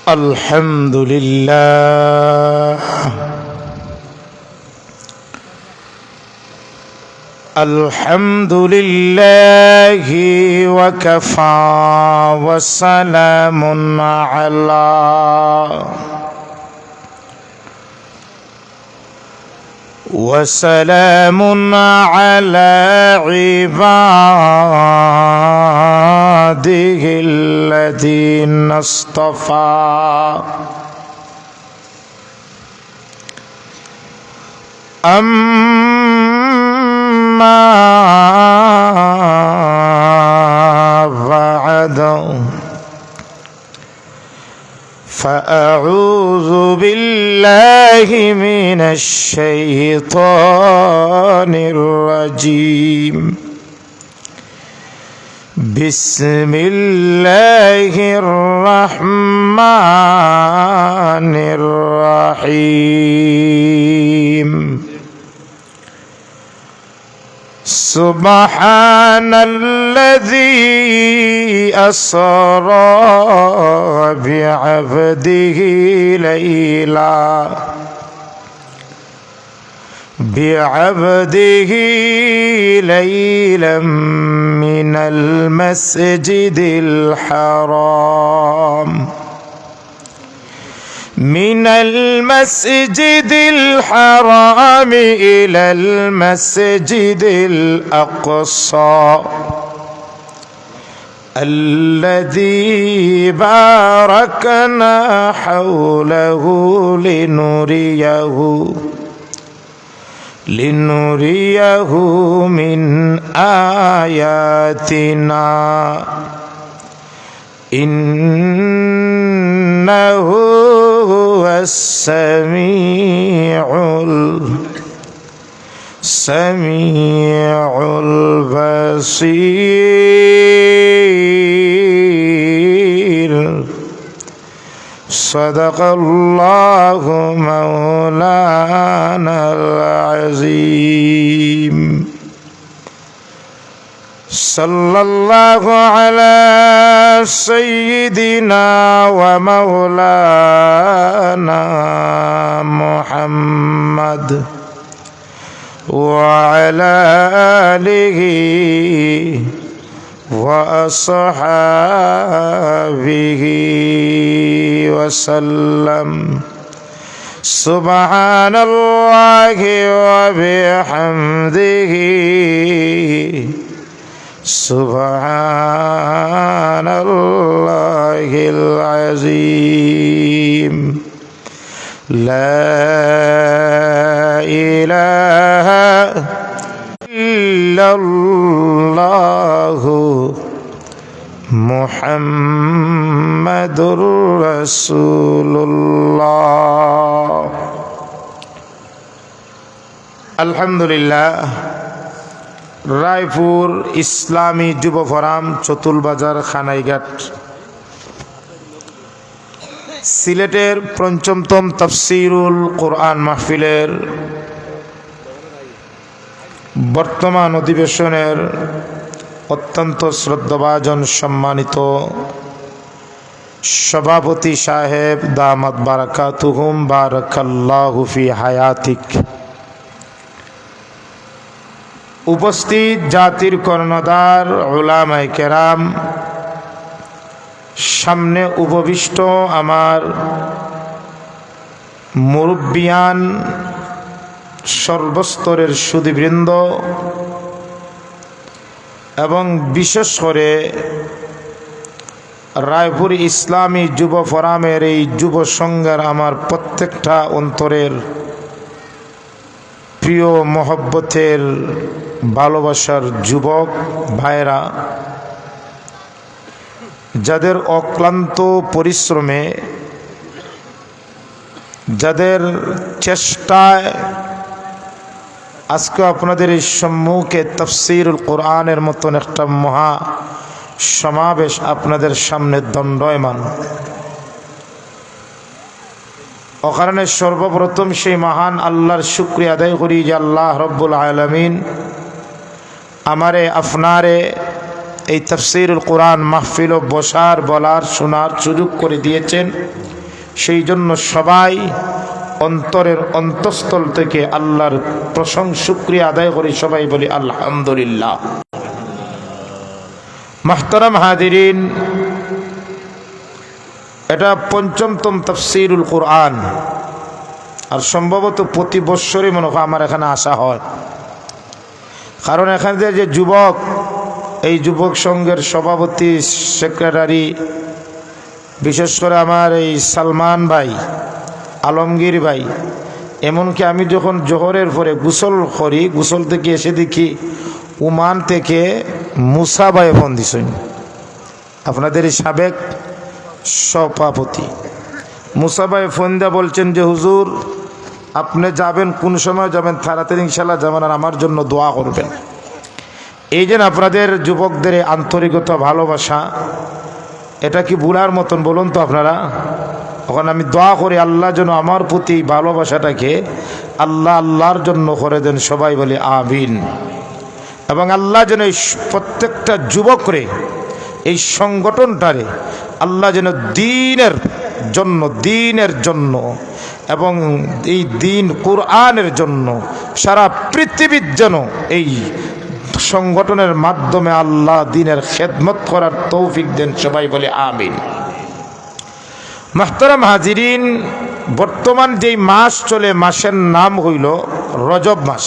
الحمد لله الحمد لله وكفى وسلام على عباده الذين اصطفى أما بعد فأعوذ بالله من الشيطان الرجيم بسم الله الرحمن الرحيم سبحان الذي أسرى بعبده ليلا من المسجد الحرام إلى المسجد الأقصى الذي باركنا حوله لنريه من آياتنا إنه هو السميع البصير صدق الله مولانا العظيم صلى الله على سيدنا ومولانا محمد وعلى آله وأصحابه وسلم سبحان الله وبحمده سبحان الله العظيم لا إله إلا الله محمد رسول الله الحمد لله রায়পুর ইসলামী যুব ফোরাম চতুলবাজার খানাইঘাট সিলেটের পঞ্চমতম তাফসীরুল কোরআন মাহফিলের বর্তমান অধিবেশনের অত্যন্ত শ্রদ্ধাভাজন সম্মানিত সভাপতি সাহেব দামাত বারাকাতুহুম বারাকাল্লাহু ফি হায়াতিক, উপস্থিত জাতির কর্ণধার উলামায়ে কেরাম, সামনে উপবিষ্ট আমার মুরব্বিয়ান, সর্বস্তরের সুধীবৃন্দ এবং বিশেষ করে রায়পুর ইসলামী যুব ফোরামের এই যুব সংঘের আমার প্রত্যেকটা অন্তরের প্রিয় মহব্বতের ভালোবাসার যুবক ভাইরা, যাদের অক্লান্ত পরিশ্রমে, যাদের চেষ্টায় আজকে আপনাদের এই সম্মুখে তাফসীরুল কোরআনের মতন একটা মহা সমাবেশ আপনাদের সামনে দণ্ডায়মান। অকারণে সর্বপ্রথম সেই মহান আল্লাহর শুকরিয়া আদায় করি যে আল্লাহ রব্বুল আলামিন আমারে আপনারে এই তাফসীরুল কোরআন মাহফিল ও বসার বলার শোনার সুযোগ করে দিয়েছেন। সেই জন্য সবাই অন্তরের অন্তঃস্থল থেকে আল্লাহর শুকরিয়া আদায় করি, সবাই বলি আলহামদুলিল্লাহ। মুহতারাম হাজিরিন, এটা পঞ্চমতম তাফসীরুল কোরআন, আর সম্ভবত প্রতি বৎসরই মনে হয় আমার এখানে আসা হয়। কারণ এখানে যে যুবক, এই যুবক সংঘের সভাপতি, সেক্রেটারি, বিশেষ করে আমার এই সালমান ভাই, আলমগীর ভাই, এমনকি আমি যখন জোহরের পরে গোসল করি, গোসল থেকে এসে দেখি ওমান থেকে মুসা ভাই ফোন দিছেন, আপনাদের এই সাবেক সভাপতি মুসা ভাই ফোন দিয়ে বলছেন যে হুজুর আপনি যাবেন, কোন সময় যাবেন, তাড়াতাড়ি ইনশাল্লাহ যাবেন, আর আমার জন্য দোয়া করবেন। এই যে আপনাদের যুবকদের আন্তরিকতা, ভালোবাসা, এটা কি ভুলার মতন বলুন তো আপনারা? তখন আমি দোয়া করি আল্লাহ যেন আমার প্রতি ভালোবাসাটাকে আল্লাহর জন্য করে দেন, সবাই বলি আমিন। এবং আল্লাহ যেন এই প্রত্যেকটা যুবকরে, এই সংগঠনটারে আল্লাহ যেন দিনের জন্য এবং এই দিন কোরআনের জন্য সারা পৃথিবীর যেন এই সংগঠনের মাধ্যমে আল্লাহ দিনের খেদমত করার তৌফিক দেন, সবাই বলে আমিন। মুহতারাম হাজিরিন, বর্তমান যেই মাস চলে, মাসের নাম হইল রজব মাস।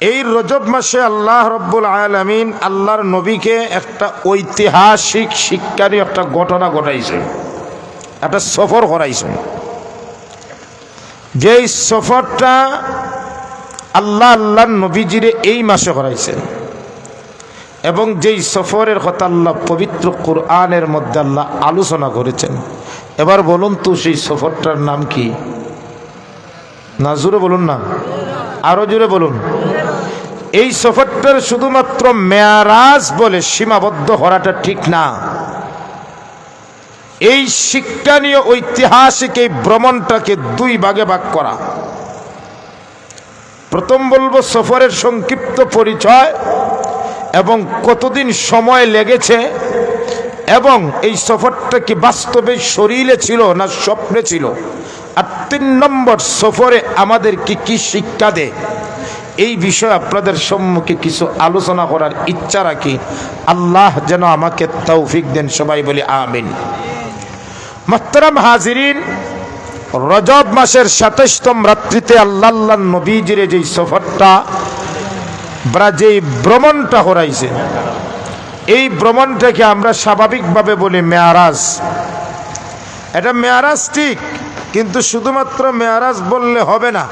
এই রজব মাসে আল্লাহ রব্বুল আলামিন আল্লাহর নবীকে একটা ঐতিহাসিক শিক্ষারী একটা ঘটনা ঘটাইছেন, একটা সফর করাইছেন। যেই সফরটা আল্লাহর নবীজিরে এই মাসে করাইছেন, এবং যেই সফরের কথা আল্লাহ পবিত্র কোরআনের মধ্যে আল্লাহ আলোচনা করেছেন। এবার বলুন তো সেই সফরটার নাম কি? না জোরে বলুন না, আরো জোরে বলুন। এই সফরটার শুধুমাত্র মেয়ারাজ বলে সীমাবদ্ধ করাটা ঠিক না। এই শিক্ষণীয় ঐতিহাসিক এই ভ্রমণটাকে দুই ভাগে ভাগ করা। প্রথম বলবো সফরের সংক্ষিপ্ত পরিচয় এবং কতদিন সময় লেগেছে, এবং এই সফরটা কি বাস্তবে শরীরে ছিল না স্বপ্নে ছিল। আর 3 নম্বর, সফরে আমাদের কি শিক্ষা দেয়, এই বিষয়ে আপনাদের সম্মুখে কিছু আলোচনা করার ইচ্ছা রাখি। আল্লাহ যেন আমাকে তৌফিক দেন, সবাই বলি আমিন। মুহতারাম হাজিরিন, রজব মাসের 27তম রাত্রিতে আল্লাহ নবীজির যেই সফরটা বা যেই ভ্রমণটা করাইছে, এই ভ্রমণটাকে আমরা স্বাভাবিকভাবে বলি মেয়ারাজ। এটা মেয়ারাজ ঠিক, কিন্তু শুধুমাত্র মেয়ারাজ বললে হবে না।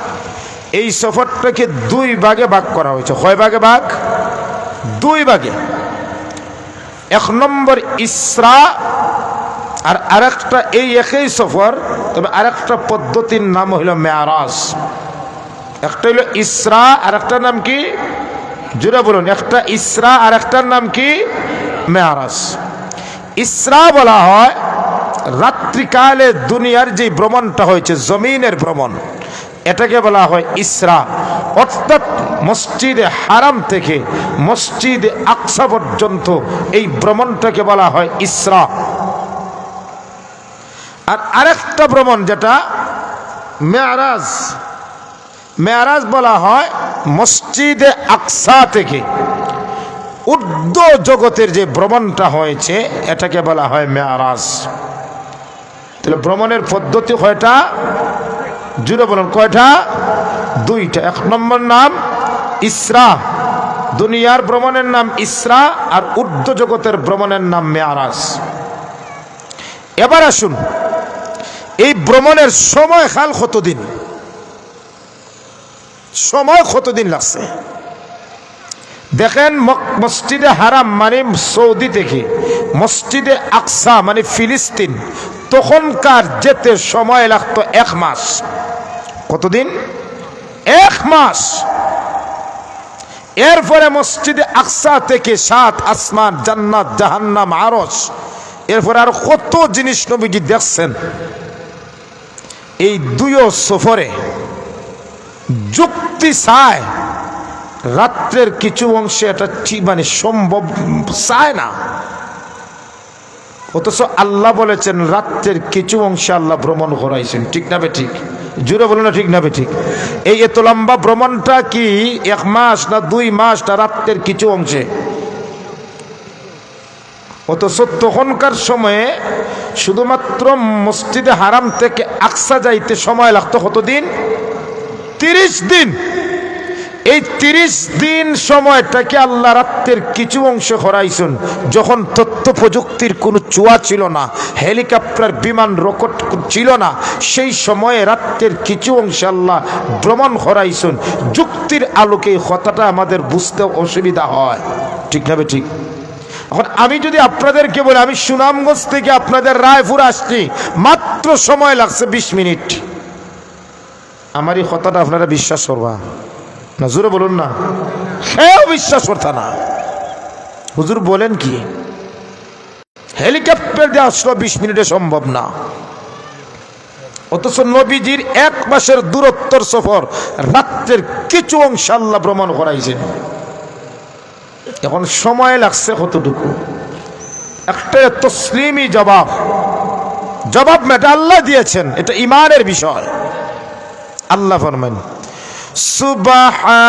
এই সফরটাকে দুই ভাগে ভাগ করা হয়েছে। কয় ভাগে ভাগ? দুই ভাগে। 1 নম্বর ইসরা, আর আরেকটা এই একই সফর, তবে আরেকটা পদ্ধতির নাম হইল মেয়ারাজ। একটা হইল ইসরা, আর একটার নাম কি? জুড়ে বলুন। একটা ইসরা, আর একটার নাম কি? মেয়ারাজ। ইসরা বলা হয় রাত্রিকালে দুনিয়ার যে ভ্রমণটা হয়েছে, জমিনের ভ্রমণ, এটাকে বলা হয় ইসরা। অর্থাৎ মসজিদে হারাম থেকে মসজিদে আকসা পর্যন্ত এই ভ্রমণটাকে বলা হয় ইসরা। আর আরেকটা ভ্রমণ যেটা মেয়ারাজ, মেয়ারাজ বলা হয় মসজিদে আকসা থেকে ঊর্ধ্ব জগতের যে ভ্রমণটা হয়েছে, এটাকে বলা হয় মেয়ারাজ। তাহলে ভ্রমণের পদ্ধতি কয়টা? জুড়ে বলুন, কয়টা? দুইটা। 1 নম্বর নাম ইসরা, দুনিয়ার ভ্রমণের নাম ইসরা, আর ঊর্ধ্ব জগতের ভ্রমণের নাম মেয়ারাজ। এবার আসুন, এই ভ্রমণের সময়কাল কতদিন? সময় কতদিন লাগছে দেখেন। মসজিদে হারাম মানে সৌদি থেকে মসজিদে আকসা মানে ফিলিস্তিন, তখনকার যেতে সময় লাগতো 1 মাস। কতদিন? 1 মাস। এরপরে মসজিদে আকসা থেকে 7 আসমান, জান্নাত, জাহান্নাম, আরশ, এরপরে আর কত জিনিস নবীজি দেখছেন। এই দুইও সফরে যুক্তি চায় রাত্রের কিছু অংশে এটা ঠিক মানে সম্ভব চায় না, অথচ আল্লাহ বলেছেন রাত্রের কিছু অংশে আল্লাহ ভ্রমণ করাইছেন। ঠিক না বে ঠিক? জুড়ে বলো না ঠিক না বে ঠিক? এই এত লম্বা ভ্রমণটা কি 1 মাস না 2 মাস না রাত্রের কিছু অংশে? অথচ তখনকার সময়ে শুধুমাত্র মসজিদে হারাম থেকে আকসা যাইতে সময় লাগতো কতদিন? 30 দিন। এই 30 দিন সময়টাকে আল্লাহ রাত্রের কিছু অংশ করাইছেন, যখন তথ্য প্রযুক্তির কোনো চুয়া ছিল না, হেলিকপ্টার বিমান রকেট ছিল না, সেই সময়ে রাত্রের কিছু অংশে আল্লাহ ভ্রমণ করাইছেন। যুক্তির আলোকে এই কথাটা আমাদের বুঝতে অসুবিধা হয়। ঠিক না ঠিক? এখন আমি যদি আপনাদেরকে বলি আমি সুনামগঞ্জ থেকে আপনাদের রায়পুর আসছি, মাত্র সময় লাগছে 20 মিনিট, আমার এই কথাটা আপনারা বিশ্বাস করবা না? জোরে বলুন না। সেও বিশ্বাস করতা না। হুজুর বলেন কি? হেলিকপ্টার দিয়ে আসলো 20 মিনিটে সম্ভব না, অথচ নবীজির 1 মাসের দূরত্বর সফর রাত্রের কিছু অংশ আল্লাহ ভ্রমণ করাইছেন। এখন সময় লাগছে কতটুকু? একটা তসলিমি জবাব মেটা আল্লাহ দিয়েছেন, এটা ঈমানের বিষয়। আল্লাহ ফরমান সুবহানাল্লাযী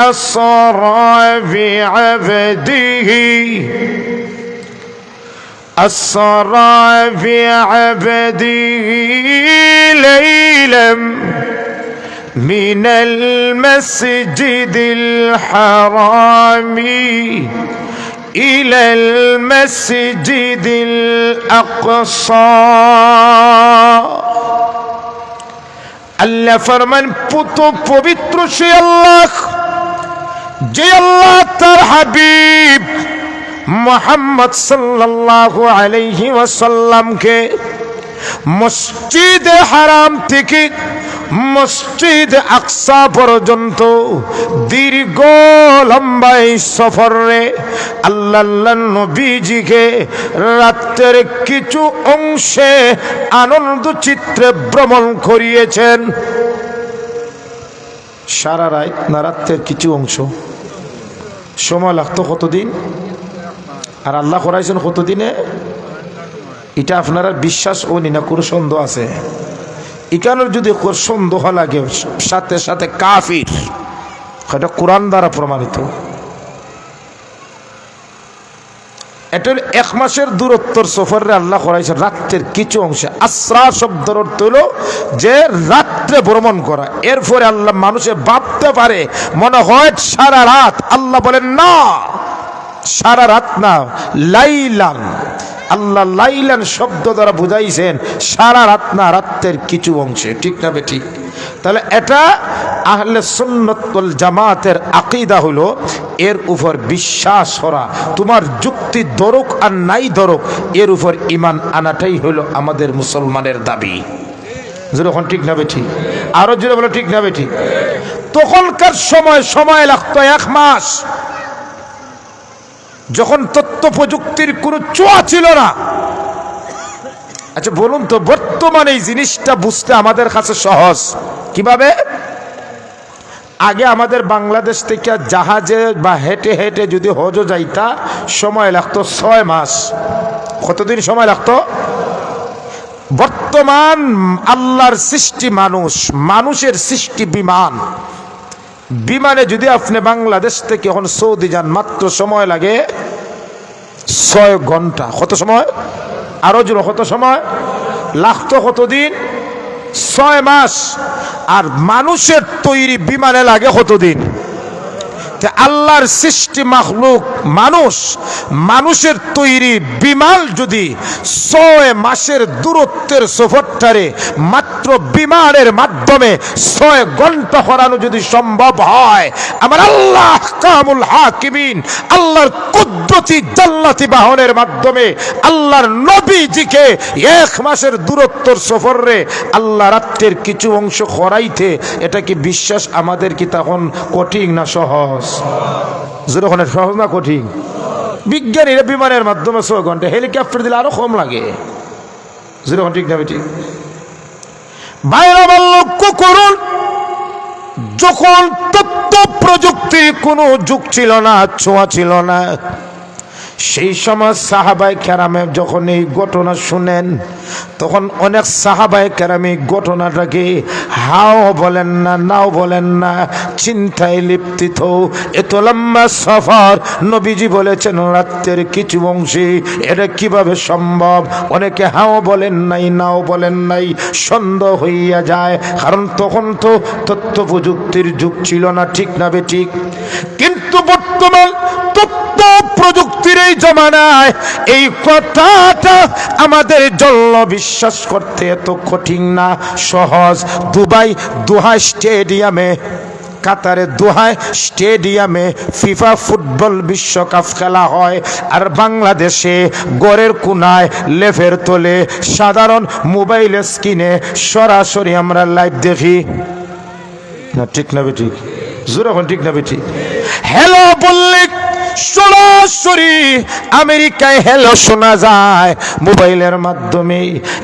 আসরা বিআবদিহি লাইলাম মিনাল মাসজিদিল হারামি ইলাল মাসজিদিল আকসা। আল্লাহ ফরমান পুত পবিত্র সে আল্লাহ, যে আল্লাহ তার হাবিব মুহাম্মদ সাল্লাল্লাহু আলাইহি ওয়াসাল্লামকে মসজিদে হারাম থেকে মসজিদ আকসা পর্যন্ত দীর্ঘ লম্বা এই সফরে আল্লাহ নবীজিকে রাতের কিছু অংশে আনন্দ চিত্রে ভ্রমণ করিয়েছেন। সারা রাত না রাতের কিছু অংশ? সময় লাগতো কতদিন? আর আল্লাহ করাইছেন কতদিনে? এটা আপনারা বিশ্বাস ও না কোনো সন্দেহ আছে? এখানের যদি সন্দেহ লাগে সাথে সাথে কাফির, এটা কোরআন দ্বারা প্রমাণিত। এটা 1 মাসের দূরত্বর সফরে আল্লাহ করাইছেন রাত্রের কিছু অংশে। আসরা শব্দের অর্থ হলো যে রাত্রে ভ্রমণ করা। এরপরে আল্লাহ মানুষে ভাবতে পারে মনে হয় সারা রাত, আল্লাহ বলেন না সারা রাত না, লাইলান। আল্লাহ লাইলান শব্দ দ্বারা বুঝাইছেন সারা রাত না, রাতের কিছু অংশে। ঠিক না ঠিক? তাহলে এটা আহলে সুন্নাত ওয়াল জামাতের আকীদা হলো এর উপর বিশ্বাস করা। তোমার যুক্তি ধরুক আর নাই ধরুক, এর উপর ঈমান আনাটাই হলো আমাদের মুসলমানের দাবি। যখন ঠিক না ঠিক? আরো জোরে বলো ঠিক না ঠিক? তখনকার সময় লাগতো 1 মাস, যখন তথ্য প্রযুক্তির কোনো ছোঁয়া ছিল না। আচ্ছা বলুন তো, বর্তমানে এই জিনিসটা বুঝতে আমাদের কাছে সহজ কিভাবে? আগে আমাদের বাংলাদেশ থেকে জাহাজে বা হেঁটে হেঁটে যদি হজ যাইতা সময় লাগতো 6 মাস। কতদিন সময় লাগতো? বর্তমান আল্লাহর সৃষ্টি মানুষের সৃষ্টি বিমানে যদি আপনি বাংলাদেশ থেকে এখন সৌদি যান, মাত্র সময় লাগে 6 ঘন্টা। কত সময়? আরো জোর, কত সময় লাগতো? কতদিন? 6 মাস। আর মানুষের তৈরি বিমানে লাগে কতদিন? আল্লাহর সৃষ্টি মাখলুক মানুষের তৈরি বিমান যদি 6 মাসের দূরত্বের সফরটারে মাত্র বিমানের মাধ্যমে 6 ঘন্টা করানো যদি সম্ভব হয়, আমার আল্লাহ কামুল হাকিমিন আল্লাহর কুদরতি জান্নাতি বাহনের মাধ্যমে আল্লাহর নবীজিকে 1 মাসের দূরত্বের সফরে আল্লাহ রাত্রের কিছু অংশ করাইতে, এটা কি বিশ্বাস আমাদের কি তখন কঠিন না সহজ? যখন সহজ না কঠিন? বিজ্ঞানীরা বিমানের মাধ্যমে 6 ঘন্টা, হেলিকপ্টার দিলে আরো কম লাগে। যখন ঠিক না ঠিক? বাইরে লক্ষ্য করুন, যখন তথ্য প্রযুক্তির কোনো যুগ ছিল না, ছোঁয়া ছিল না, সেই সময় সাহাবায়ে কেরামে যখন এই ঘটনা শুনেন, তখন অনেক সাহাবায়ে কেরাম এই ঘটনাটাকে হাও বলেন না, নাও বলেন না, চিন্তায় লিপ্ত। এত লম্বা সফর, নবীজি বলেছেন রাতের কিছু অংশে, এটা কিভাবে সম্ভব? অনেকে হাও বলেন নাই, নাও বলেন নাই, সন্দেহ হইয়া যায়, কারণ তখন তো তথ্য প্রযুক্তির যুগ ছিল না, ঠিক না বেঠিক? কিন্তু বর্তমান তথ্য প্রযুক্তির এই জমানায় এই কথাটা আমাদের জন্য বিশ্বাস করতে এত কঠিন না, সহজ। দোহা স্টেডিয়ামে, কাতারে দোহা স্টেডিয়ামে ফিফা ফুটবল বিশ্বকাপ খেলা হয়, আর বাংলাদেশে গড়ের কোনায় লেফের তোলে সাধারণ মোবাইল স্ক্রিনে সরাসরি আমরা লাইভ দেখি না, ঠিক না বেঠিক? জোর এখন ঠিক না বেঠিক? হ্যালো বললে সরাসরি আমেরিকায় হ্যালো শোনা যায় মোবাইলের মাধ্যমে।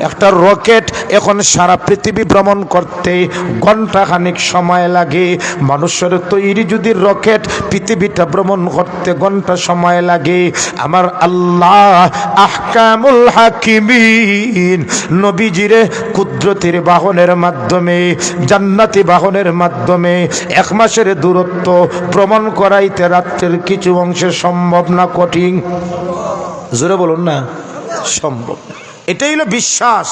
একটা রকেট এখন সারা পৃথিবী ভ্রমণ করতে ঘন্টাখানিক সময় লাগে। মানুষের তৈরি যদি রকেট পৃথিবীটা ভ্রমণ করতে ঘন্টা সময় লাগে, আমার আল্লাহ আহকামুল হাকিমিন নবীজিরে কুদরতের বাহনের মাধ্যমে, জান্নাতি বাহনের মাধ্যমে 1 মাসের দূরত্ব ভ্রমণ করাইতে রাত্রের কিছু অংশ সম্ভব না কঠিন? জোরে বলুন না, সম্ভব। এটাই হলো বিশ্বাস।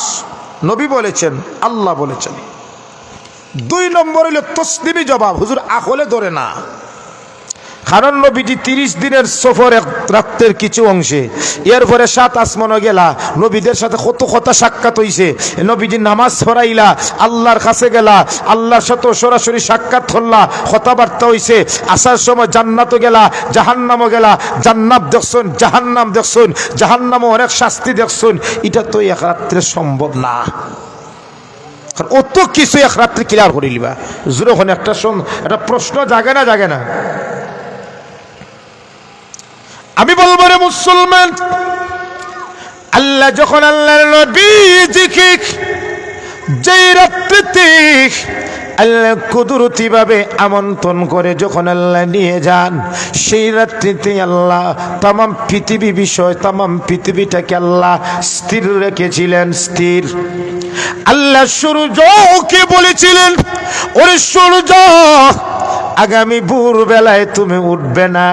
নবী বলেছেন, আল্লাহ বলেছেন। 2 নম্বর হলো তসলিমি জবাব, হুজুর আখলে ধরে না। কারণ নবীজি 30 দিনের সফর, এক রাত্রের কিছু অংশে, এরপরে 7 আসমানও গেলা, নবীদের সাথে কত কথা সাক্ষাৎ হইছে। নবীজি নামাজ পড়াইলা, আল্লাহর কাছে গেলা, আল্লাহর সাথে সরাসরি সাক্ষাৎ হল্লা, কথাবার্তা হইছে। আসার সময় জান্নাতও গেলা, জাহান্নামও গেলা, জান্নাত দেখছুন, জাহান্নাম দেখছুন, জাহান্নামও অনেক শাস্তি দেখছুন। এটা তো এক রাত্রে সম্ভব না, অত কিছু এক রাত্রে ক্লিয়ার করে লিবা। যখন একটা প্রশ্ন জাগে না, জাগে না? আমি বলবো রে মুসলমান, আল্লাহ যখন আল্লাহর নবীজিকে যেই রাত্রিতে আল্লাহ কুদরতি ভাবে আমন্ত্রণ করে যখন আল্লাহ নিয়ে যান, সেই রাত্রিতে আল্লাহ তামাম পৃথিবী বিষয়, তামাম পৃথিবীটাকে আল্লাহ স্থির রেখেছিলেন, স্থির। আল্লাহ সূর্যকে বলেছিলেন, ওরে সূর্য, আগামী ভোর বেলায় তুমি উঠবে না,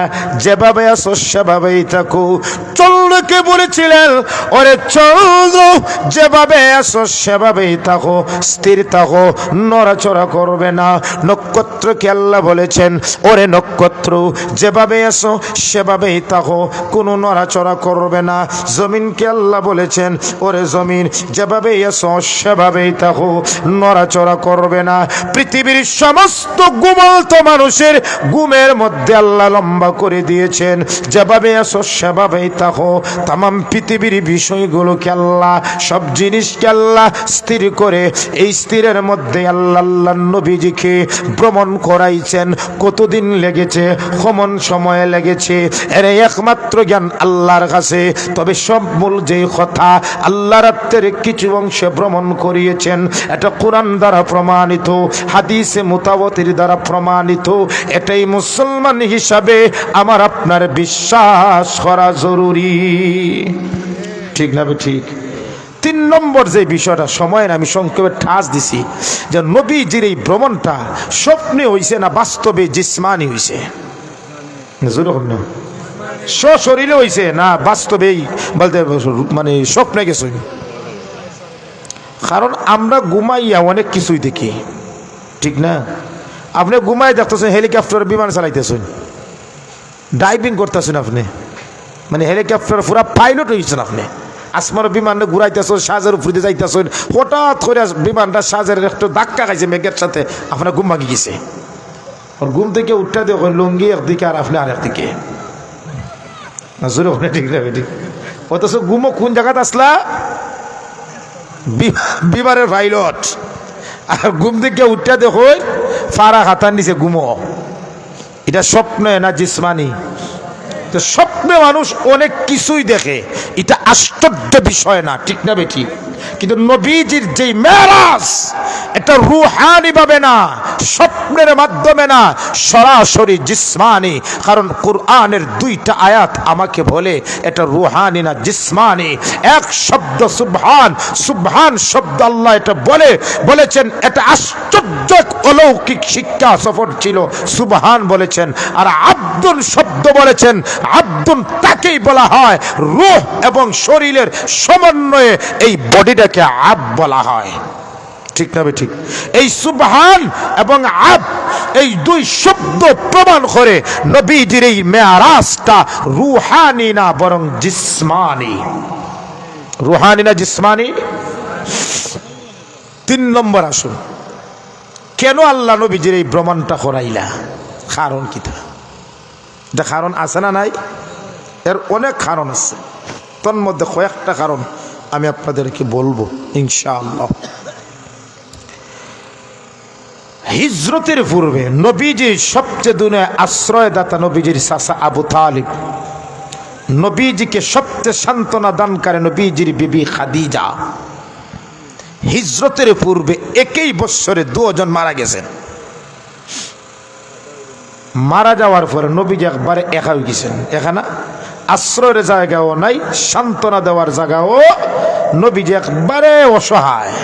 যেভাবে আসো সেভাবেই থাকো। চন্দ্রকে বলেছিলেন, ওরে চন্দ্র, যেভাবে আসো সেভাবেই থাকো, স্থির থাকো, নড়াচড়া করবে না। নক্ষত্রকে আল্লাহ বলেছেন, ওরে নক্ষত্র, যেভাবে আসো সেভাবেই থাকো, কোনো নড়াচড়া করবে না। জমিনকে আল্লাহ বলেছেন, ওরে জমিন, যেভাবেই আসো সেভাবেই থাকো, নড়াচড়া করবে না। পৃথিবীর সমস্ত ঘুমন্ত মানুষের ঘুমের মধ্যে আল্লাহ লম্বা করে দিয়েছেন, যেভাবে আসো সেভাবেই থাকো। তামাম পৃথিবীর বিষয়গুলোকে আল্লাহ, সব জিনিসকে আল্লাহ স্থির করে, এই স্থিরের মধ্যে আল্লাহ নবীজিকে ভ্রমণ করাইছেন। কতদিন লেগেছে? কমন সময় লেগেছে, এর একমাত্র জ্ঞান আল্লাহর কাছে। তবে সব মূল যে কথা, আল্লাহ রাত্রের কিছু অংশে ভ্রমণ করিয়েছেন, এটা কোরআন দ্বারা প্রমাণিত, হাদিসে মুতাওয়াতির দ্বারা প্রমাণিত। এটাই মুসলমান হিসাবে আমার আপনার বিশ্বাস করা জরুরি, ঠিক না? ঠিক। 3 নম্বর যে বিষয়টা, সময়ের আমি সংক্ষেপে ঠাস দিছি, যে নবীজির এই ভ্রমণটা স্বপ্নে হইছে না বাস্তবে জিসমানি হইছে? সশরীরে হইছে না বাস্তবেই, বলতে মানে স্বপ্নে গেছে? কারণ আমরা ঘুমাইয়া অনেক কিছুই দেখি, ঠিক না? আপনি ঘুমাই দেখতেছেন হেলিকপ্টার, বিমান চালাইতেছেন, ড্রাইভিং করতেছেন আপনি, মানে হেলিকপ্টার পুরা পাইলট হয়েছেন আপনি। আসমান বিমানে ঘুরাইতেছেন, সাজের উপরে যাইতেছেন, হঠাৎ করে বিমানটা সাজের একটু ধাক্কা খাইছে মেঘের সাথে, আপনার ঘুম ভাঙি গেছে। আর ঘুম থেকে উঠতে দেখেন লুঙ্গি একদিকে আর আপনি আর একদিকে, ঠিক না? ঠিক। অথচ ঘুমো কোন জায়গাতে আসলা? বিমানের পাইলট। আর ঘুম থেকে উঠতে দেখো ফারা হাতার নিচে ঘুমো। এটা স্বপ্নে না জিসমানি? তো স্বপ্নে মানুষ অনেক কিছুই দেখে, এটা আশ্চর্য বিষয় না, ঠিক না বেঠিক? কিন্তু নবীজির যে মেরাজ, এটা রুহানি ভাবে না, স্বপ্নের মাধ্যমে না, সরাসরি জিসমানি। কারণ কুরআনের 2টা আয়াত আমাকে বলে এটা রুহানি না জিসমানি। এক শব্দ সুবহান, সুবহান শব্দ আল্লাহ এটা বলেছেন, এটা আশ্চর্য অলৌকিক শিক্ষা সফর ছিল, সুবহান বলেছেন। আর আব্দুন শব্দ বলেছেন, আব্দুন তাকেই বলা হয় রূহ এবং শরীরের সমন্বয়ে এই বডিটাকে আব বলা হয়। ঠিক না ঠিক? এই সুবহান এবং আব, এই 2 শব্দ প্রমাণ করে নবীজির এই মেরাজটা রুহানি না বরং জিসমানি। রুহানি না জিসমানি। 3 নম্বর আসুন, কেন আল্লাহ নবীজির এই ভ্রমণটা করাইলা? কারণ কি? এটা কারণ আছে না নাই? এর অনেক কারণ আছে, তোর মধ্যে কয়েকটা কারণ আমি আপনাদেরকে বলবো ইনশাআল্লাহ। হিজরতের পূর্বে নবীজির সবচেয়ে দুনিয়ায় আশ্রয়দাতা নবীজির চাচা আবু তালিব, নবীজিকে সবচেয়ে সান্ত্বনা দানকারী নবীজির বিবি খাদিজা, হিজরতের পূর্বে একই বছরে 2 জন মারা গেছেন। মারা যাওয়ার পরে নবীজি একবারে একা হয়ে গেছেন। এখানে আশ্রয়ের জায়গাও নাই, সান্ত্বনা দেওয়ার জায়গাও, নবীজি একবারে অসহায়।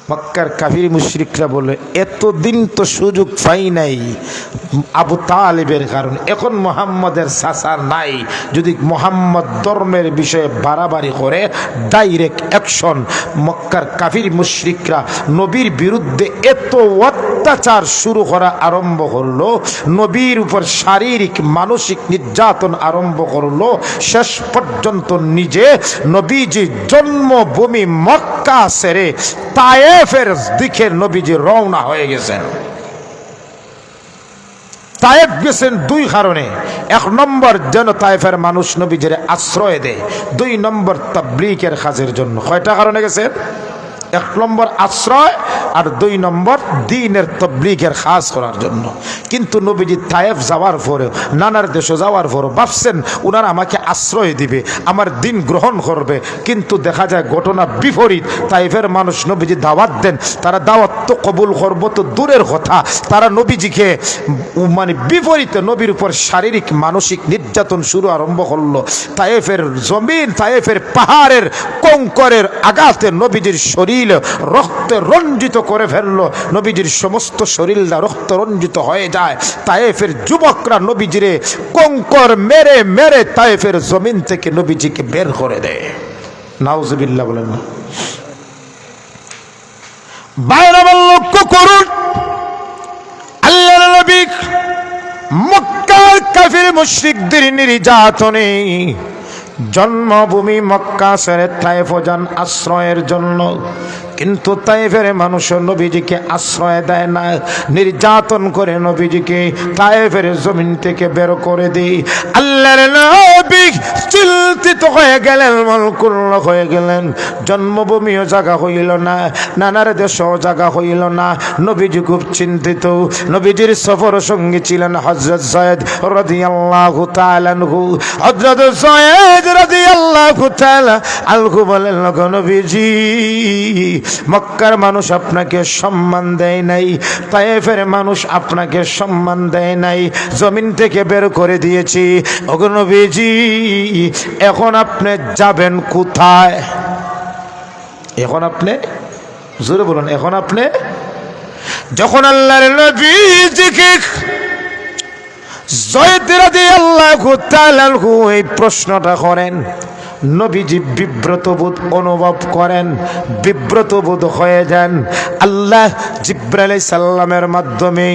মক্কার কাফির মুশরিকরা বলে এতদিন তো সুযোগ পাই নাই আবু তালিবের কারণ, এখন মোহাম্মদের চাচা নাই, যদি মোহাম্মদ ধর্মের বিষয়ে বাড়াবাড়ি করে ডাইরেক্ট অ্যাকশন। মক্কার কাফির মুশরিকরা নবীর বিরুদ্ধে এত অত্যাচার শুরু করা আরম্ভ করলো, নবীর উপর শারীরিক মানসিক নির্যাতন আরম্ভ করলো, শেষ পর্যন্ত নিজে নবীজি জন্মভূমি মক্কা ছেড়ে তায়েফের দিকে নবীজি রওনা হয়ে গেছেন। তায়েফ গেছেন 2 কারণে। 1 নম্বর যেন তায়েফের মানুষ নবীজির আশ্রয় দেয়, 2 নম্বর তাবলীগের কাজের জন্য। কয়টা কারণে গেছেন? 1 নম্বর আশ্রয়, আর 2 নম্বর দ্বীনের তাবলীগের কাজ করার জন্য। কিন্তু নবীজি তায়েফ যাওয়ার পরে, নানার দেশে যাওয়ার পরে ভাবছেন ওনারা আমাকে আশ্রয় দিবে, আমার দিন গ্রহণ করবে, কিন্তু দেখা যায় ঘটনা বিপরীত। তায়েফের মানুষ নবীজি দাওয়াত দেন, তারা দাওয়াত তো কবুল করবো তো দূরের কথা, তারা নবীজিকে মানে বিপরীতে নবীর উপর শারীরিক মানসিক নির্যাতন শুরু আরম্ভ করলো। তায়েফের জমিন, তায়েফের পাহাড়ের কঙ্করের আঘাতে নবীজির শরীর রক্তে রঞ্জিত করে ফেললো, নবীজির সমস্ত শরীরটা রক্ত রঞ্জিত হয়ে যায়। তায়েফের যুবকরা নবীজিরে কঙ্কর মেরে মেরে তায়েফের জমিন থেকে নবীজিকে বের করে দেয়। নাউজুবিল্লাহ বলেন না। বাইরে লক্ষ্য করুন, আল্লাহর নবী মক্কার কাফির মুশরিকদের নির্যাতনে জন্মভূমি মক্কা ছেড়ে তায়েফ যান আশ্রয়ের জন্য, কিন্তু তায়েফের মানুষ নবীজিকে আশ্রয় দেয় না, নির্যাতন করে নবীজিকে তায়েফের জমিন থেকে বের করে দেয়। আল্লাহর নবী চিন্তিত হয়ে গেলেন, মনকুল্ল হয়ে গেলেন। জন্মভূমিও জায়গা হইল না, নানার দেশও জায়গা হইল না, নবীজি খুব চিন্তিত। নবীজির সফর সঙ্গী ছিলেন হযরত যায়েদ রাদিয়াল্লাহু তাআলা আনহু। হযরত যায়েদ রাদিয়াল্লাহু তাআলা আনহু বলেন, নবীজি মক্কার মানুষ আপনাকে সম্মান দেয় নাই, তায়েফের মানুষ আপনাকে সম্মান দেয় নাই, জমিন থেকে বের করে দিয়েছি। ওগো নবীজি, এখন আপনি যাবেন কোথায়? এখন আপনি জোরে বলুন, এখন আপনি? যখন আল্লাহর নবীজিকে যায়েদ রাদিয়াল্লাহু তাআলা এই প্রশ্নটা করেন, নবীজি বিব্রত বোধ অনুভব করেন, বিব্রত বোধ হয়ে যান। আল্লাহ জিবরাইল আলাইহিস সালামের মাধ্যমে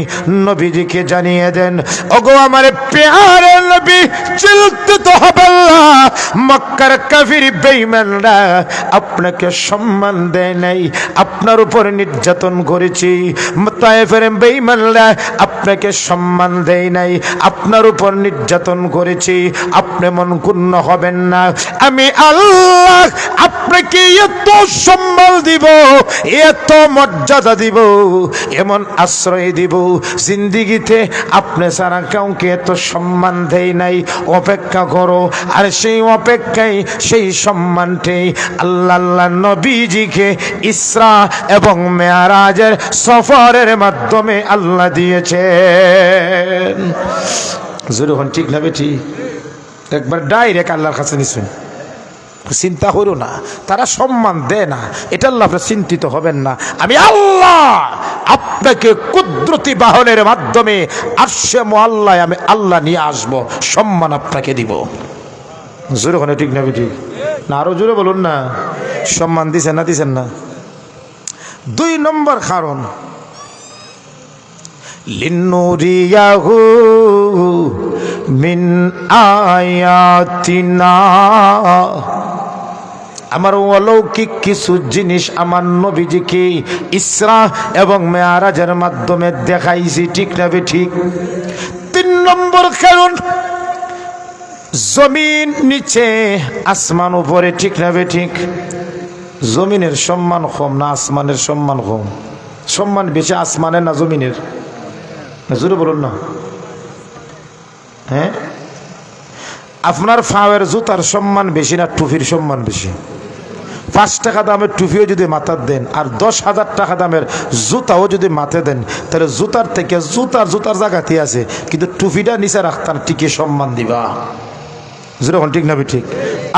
নবীজিকে জানিয়ে দেন, ওগো আমার প্যারে নবী, চিন্তিত হবেন না, মক্কার কাফির বেঈমানরা আপনাকে সম্মান দেয় নাই, আপনার উপর নির্যাতন করেছি। তায়েফের বেঈমানরা আপনাকে সম্মান দেয় নাই, আপনার উপর নির্যাতন করেছি, আপনি মন ক্ষুণ্ণ হবেন না। আমি আল্লাহ আপনাকে এত সম্মান দিব, এত মর্যাদা দিব, এমন আশ্রয় দিব, জিন্দিগিতে আপনি ছাড়া কাউকে এত সম্মান দেই নাই। অপেক্ষা করো, আর সেই অপেক্ষায় সেই সম্মানটাই আল্লাহ নবীজিকে ইসরা এবং মেরাজের সফরের মাধ্যমে আল্লাহ দিয়েছেন। জরুর ঠিক না বেটি? একবার ডাইরেক্ট আল্লাহর কাছে নিছেন, চিন্তা করো না, তারা সম্মান দেয় না, এটা আল্লাহ আপনি চিন্তিত হবেন না। আমি আল্লাহ আপনাকে কুদরতি বাহনের মাধ্যমে আরশে মুআল্লায় আমি আল্লাহ নিয়ে আসব, সম্মান আপনাকে দিব। জোরে ওখানে ঠিক না বেটি? না আরো জোরে বলুন না। সম্মান দিছেন না দিছেন না? 2 নম্বর কারণ, লিনুরিয়াহু মিন আয়াতিনা, আমার অলৌকিক কিছু জিনিস আমার নবীজিকে ইসরা এবং মেরাজের মাধ্যমে দেখাইছি, ঠিক না ঠিক? 3 নম্বর কারণ, জমিন নিচে আসমান উপরে, ঠিক না ঠিক? জমিনের সম্মান কম না আসমানের সম্মান কম? সম্মান বেশি আসমানের না জমিনের? জোরে বলুন না। হ্যাঁ, আপনার ফাওয়ের জুতার সম্মান বেশি না টুপির সম্মান বেশি? 5 টাকা দামের টুপিও যদি মাথার দেন আর 10,000 টাকা দামের জুতাও যদি মাথায় দেন, তাহলে জুতার থেকে জুতার জায়গাতে আছে, কিন্তু টুপিটা নিচে রাখতার টিকে সম্মান দিবা। যেরকম ঠিক না ঠিক?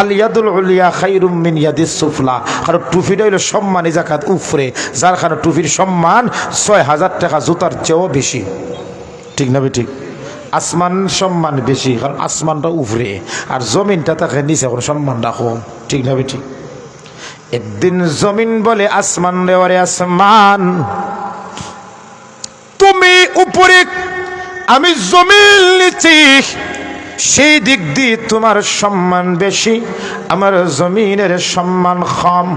আল ইয়াদুল উলিয়া খায়রুম মিন ইয়াদিস সুফলা, কারণ টুপিটা হইল সম্মানী জাকাত উপরে, যার কারণে টুপির সম্মান 6,000 টাকা জুতার চেয়েও বেশি, ঠিক না ঠিক? আসমান সম্মান বেশি, কারণ আসমানটা উপরে আর জমিনটা তাকে নিচে, কোনো সম্মানটা কম, ঠিক না ঠিক? একদিন জমিন বলে আসমান রে, ওরে আসমান তুমি উপরে, আমি জমিন নিচে, সেই দিক দিয়ে তোমার সম্মান বেশি, আমার জমিনের সম্মান কম।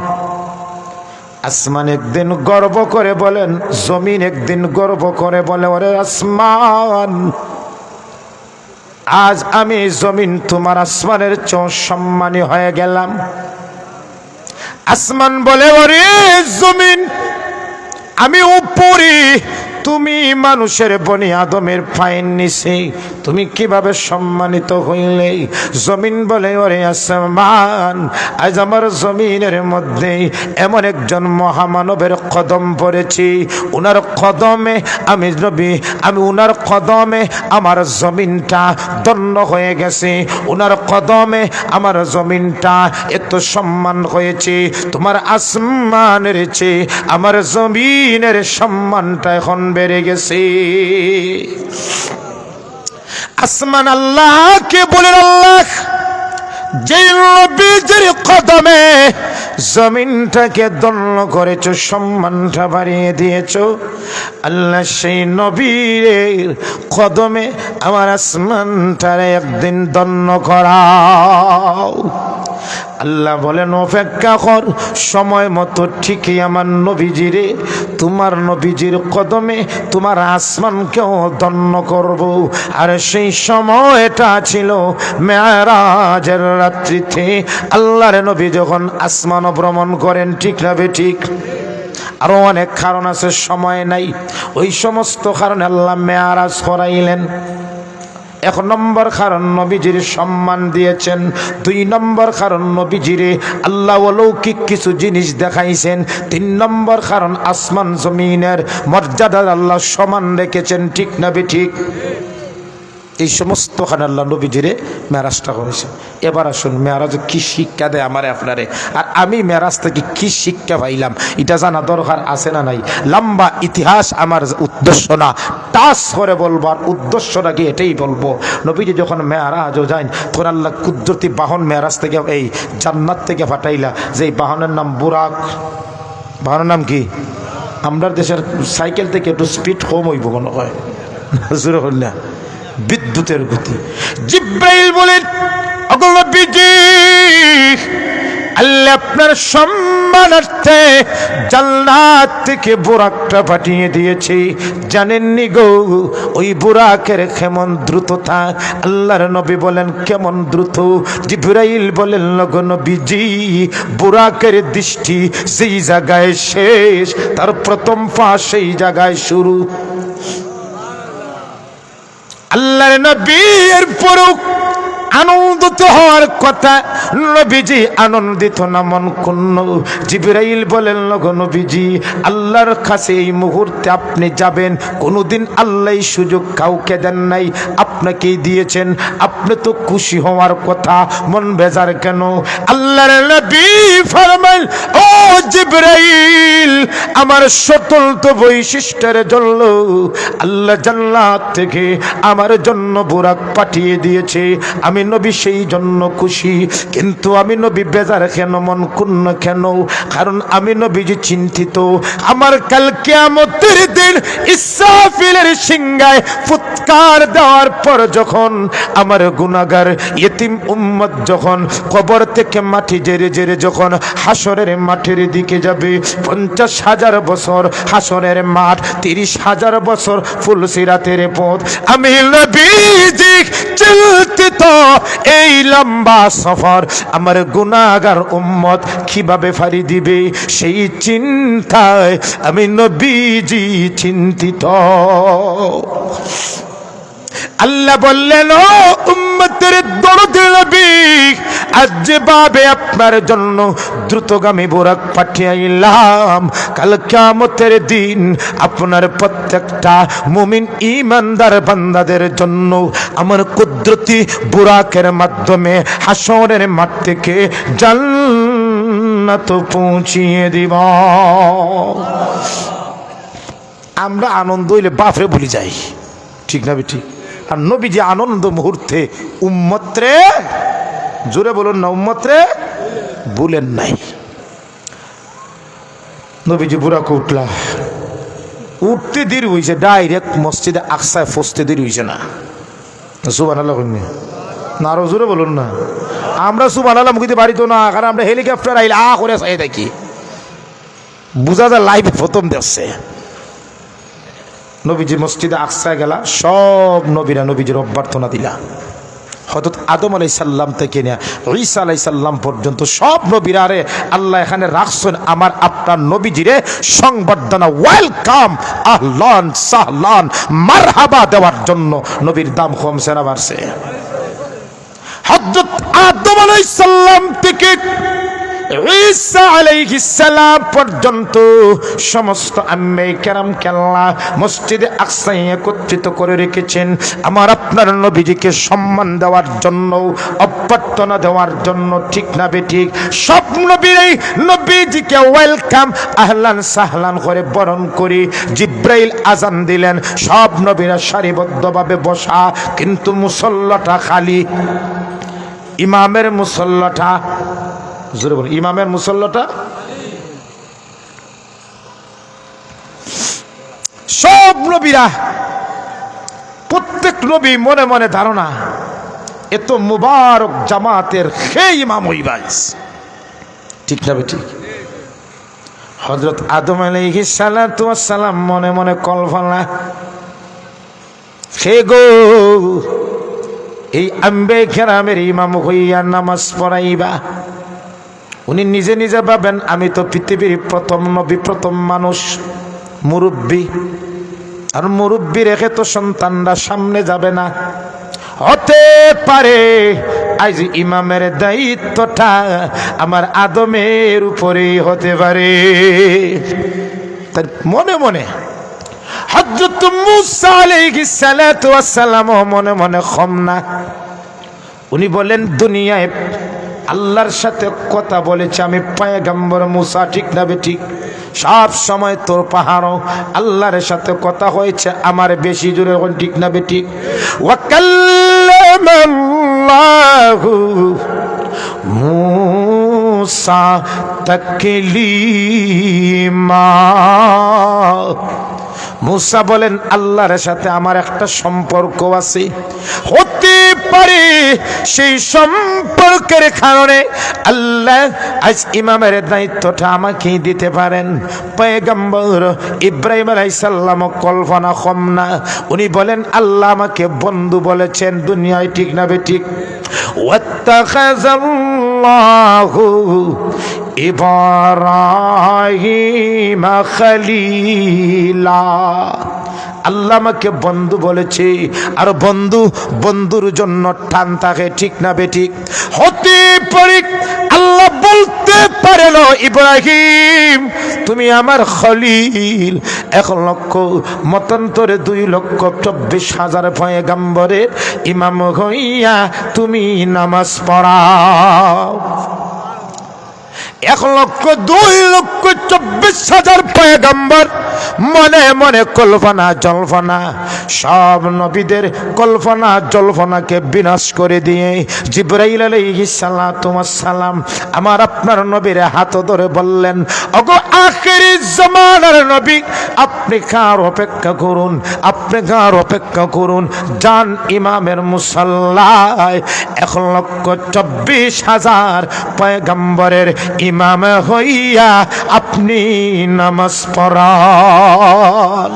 আসমান একদিন গর্ব করে বলেন, জমিন একদিন গর্ব করে বলে, ওরে আসমান আজ আমি জমিন তোমার আসমানের চেয়ে সম্মানী হয়ে গেলাম। আসমান বলে, ওরে জমিন আমি উপরে, তুমি মানুষের বনি আদমের পায়ের নিচে, তুমি কিভাবে সম্মানিত হইলে? জমিন বলে, ওরে আসমান আজ আমার জমিনের মধ্যে এমন একজন মহামানবের কদম পড়েছি, উনার কদমে আমি নবী, আমি উনার কদমে আমার জমিনটা ধন্য হয়ে গেছে, উনার কদমে আমার জমিনটা এত সম্মান হয়েছে। তোমার আসমানের চেয়ে আমার জমিনের সম্মানটা এখন বেড়ে গেছে। আসমান আল্লাহকে বলেন, আল্লাহ যে নবীজির কদমে জমিনটাকে ধন্য করেছো, সম্মানটা বাড়িয়ে দিয়েছো, আল্লাহ সেই নবীর কদমে আমার আসমানটারে একদিন ধন্য করাও। আল্লাহ বলেন, অপেক্ষা কর, সময় মতো ঠিকই আমার নবীজিরে, তোমার নবীজির কদমে তোমার আসমানকেও ধন্য করব। আর সেই সময়টা ছিল মেরাজের রাত্রিতে, আল্লাহর নবী যখন আসমান ভ্রমণ করেন, ঠিক না ঠিক? আরো অনেক কারণ আছে, সময় নাই, ওই সমস্ত কারণে আল্লাহ মেরাজ করাইলেন। 1 নম্বর কারণ, নবীজির সম্মান দিয়েছেন। 2 নম্বর কারণ, নবীজিরে আল্লাহ অলৌকিক কিছু জিনিস দেখাইছেন। 3 নম্বর কারণ, আসমান জমিনের মর্যাদা আল্লাহ সমান রেখেছেন, ঠিক না ঠিক? এই সমস্ত খান আল্লাহ নবীজিরে মেরাজটা করেছে। এবার আসুন, মেরাজ কি শিক্ষা দেয় আমারে আপনারে, আর আমি মেরাজ থেকে কি শিক্ষা পাইলাম এটা জানা দরকার আছে না নাই? লম্বা ইতিহাস আমার উদ্দেশ্য না, টাচ করে বলবার উদ্দেশ্যটা কি এটাই বলবো। নবীজি যখন মেরাজও যান, তখন আল্লাহ কুদরতি বাহন মেরাজ থেকে এই জান্নাত থেকে পাঠাইলা, যে বাহনের নাম বুরাক। বাহনের নাম কি? আমরা দেশের সাইকেল থেকে একটু স্পিড কম হইব মনে হয়, জোরে হল না, বিদ্যুতের গতি। জিব্রাইল বলেন, নবীজি আল্লাহ আপনার সম্মানার্থে জান্নাত থেকে বুরাকটা পাঠিয়ে দিয়েছে। জানেননি গো ওই বুরাকের কেমন দ্রুততা? আল্লাহর নবী বলেন কেমন দ্রুত? জিবরাইল বলেন গো নবীজি, বুরাকের দৃষ্টি সেই জায়গায় শেষ, তার প্রথম পা সেই জায়গায় শুরু। আল্লাহর নবীর পরও আনন্দিত হওয়ার কথা, নবীজি আনন্দিত না মন ক্ষুণ্ণ। জিবরাইল বলেন গো নবীজি, আল্লাহর কাছে এই মুহূর্তে আপনি যাবেন, কোনোদিন আল্লাহ সুযোগ কাউকে দেন নাই, আপনাকেই দিয়েছেন, আপনি তো খুশি হওয়ার কথা, মন বেজার কেন? আল্লাহর নবী ফরমাইল, ও জিবরাইল, আমার সতন্ত বৈশিষ্ট্যের জন্য আল্লাহ জান্নাত থেকে আমার জন্য বুরাক পাঠিয়ে দিয়েছে, আমি নবী সেই জন্য খুশি। কিন্তু আমি নবী বেজার কেন, মন ক্ষুণ্ণ কেন? কারণ আমি নবীজি চিন্তিত, আমার কাল কিয়ামতের দিন ইসরাফিলের সিংহায় ফুৎকার দেওয়ার পর যখন আমার গুনাহগার ইতিম উম্মত যখন কবর থেকে মাটি জেরে জেরে যখন হাসরের মাঠের দিকে যাবে, 50,000 বছর হাসরের মাঠ, 30,000 বছর ফুলসিরাতের পথ, আমি নবীজি চিন্তিত এই লম্বা সফর আমার গুনাহগার উম্মত কিভাবে ফাড়ি দিবে, সেই চিন্তায় আমি নবীজি চিন্তিত। আল্লাহ বললেন, ও উম্মতের দরদে নবী, আজ যেভাবে আপনার জন্য দ্রুতগামী বুরাক পাঠিয়েলাম, কাল কিয়ামতের দিন আপনার প্রত্যেকটা মুমিন ঈমানদার বান্দাদের জন্য আমার কুদরতি বুরাকের মাধ্যমে হাসরের মাঠ থেকে জান্নাত পৌঁছিয়ে দিব। আমরা আনন্দ হইলে বাপরে ভুলে যাই, ঠিক না ঠিক? আর নবীজি আনন্দ মুহূর্তে উম্মতরে, জোরে বলুন না, উম্মতরে ভুলেন নাই। নবীজি বুরাকে উঠলা, উঠতে দেরি হয়েছে, ডাইরেক্ট মসজিদে আকসায় ফসতে দেরি হয়েছে না? সুবহানাল্লাহ কইনি না? আরো জোরে বলুন না। আমরা সুবহানাল্লাহ মুখিতে বাড়ি তো না, কারণ আমরা হেলিকপ্টার আইলে করে চাই থাকি, বুঝা যায় লাইভ প্রথম দেখছে। নবীজি মসজিদে আকসায় গেলা, সব নবীরা নবীজির অভ্যর্থনা দিলা। হযরত আদম আলাইহিস সালাম থেকে নিয়ে ঈসা আলাইহিস সালাম পর্যন্ত সব নবীরা রে আল্লাহ এখানে রাখছেন আমার আপনার নবীজিরে সংবর্ধনা, ওয়েলকাম, আহলান সাহলান, মারহাবা দেওয়ার জন্য। নবীর দাম কমছে না বাড়ছে? হযরত আদম আলাইহিস সালাম থেকে ঈসা আলাইহিস সালাম পর্যন্ত সমস্ত আম্মায়ে কেরাম কেল্লা মসজিদে আকসায় একত্রিত করে রেখেছেন আমার আপনার নবীজিকে সম্মান দেওয়ার জন্য, অভ্যর্থনা দেওয়ার জন্য, ঠিক না বেঠিক? সব নবীরাই নবীজিকে ওয়েলকাম, আহলান সাহলান করে বরণ করে জিব্রাইল আজান দিলেন, সব নবীরা সারিবদ্ধভাবে বসা, কিন্তু মুসল্লাটা খালি। ইমামের মুসল্লাটা, জোরে বলুন, ইমামের মুসল্লাটা সব নবীরা, প্রত্যেক নবী মনে মনে ধারণা এত মুবারক জামাতের হে ইমাম হইবাইস, ঠিক না ঠিক? হযরত আদম আলাইহিস সালাতু ওয়াস সালাম মনে মনে কল্পনা, হে গো এই আম্বিয়া কেরামের ইমাম হইয়া নামাজ পড়াইবা। উনি নিজে নিজে ভাবেন আমি তো পৃথিবীর প্রথম নবী, প্রথম মানুষ, মুরব্বী, আর মুরব্বী রেখে তো সন্তানরা সামনে যাবে না। হতে পারে আজ ইমামের দায়িত্বটা আমার আদমের উপরেই হতে পারে। তার মনে মনে হযরত মূসা আলাইহিস সালাতু ওয়াস সালাম মনে মনে কম না। উনি বলেন দুনিয়ায় আল্লাহর সাথে কথা বলেছে আমি পয়গম্বর মূসা, ঠিক না ঠিক? সব সময় তোর পাহাড়ও আল্লাহর সাথে কথা হয়েছে আমার বেশি জোরে, ঠিক না ঠিক? ওয়া কাল্লামাল্লাহু মূসা তাকলিমা। মূসা বলেন আল্লাহর সাথে আমার একটা সম্পর্ক আছে, হতে পারি, সেই সম্পর্কের কারণে আল্লাহ আজ ইমামের দায়িত্বটা আমাকেই দিতে পারেন। পয়গম্বর ইব্রাহিম আলাইহিস সালাম কল্পনা কম না, উনি বলেন আল্লাহ আমাকে বন্ধু বলেছেন দুনিয়ায়, ঠিক না বেঠিক? ওয়াত্তাখাযাল্লাহু ইব্রাহিম খলিলা, আল্লাহ আমাকে বন্ধু বলেছে। আর বন্ধুর জন্য টান থাকে, ঠিক না বেঠিক? হতে পারে আল্লাহ বলতে পারেন ইব্রাহিম তুমি আমার খলিল। 1,00,000 মতান্তরে 2,24,000 পয়গম্বরের ইমাম হইয়া তুমি নামাজ পড়াও। 1,02,24,000 পয়গম্বর মনে মনে কল্পনা জল্পনা, সব নবীদের কল্পনা জল্পনাকে বিনাশ করে দিয়ে জিবরাইল আলাইহিস সালাম আমার আপনার নবীর হাত ধরে বললেন, ওগো আখিরি জামানার নবী, আপনি কার অপেক্ষা করুন, আপনি কার অপেক্ষা করুন, যান ইমামের মুসাল্লায় 1,24,000 পয়গম্বরের ইমাম হইয়া আপনি নামাজ পড়ান।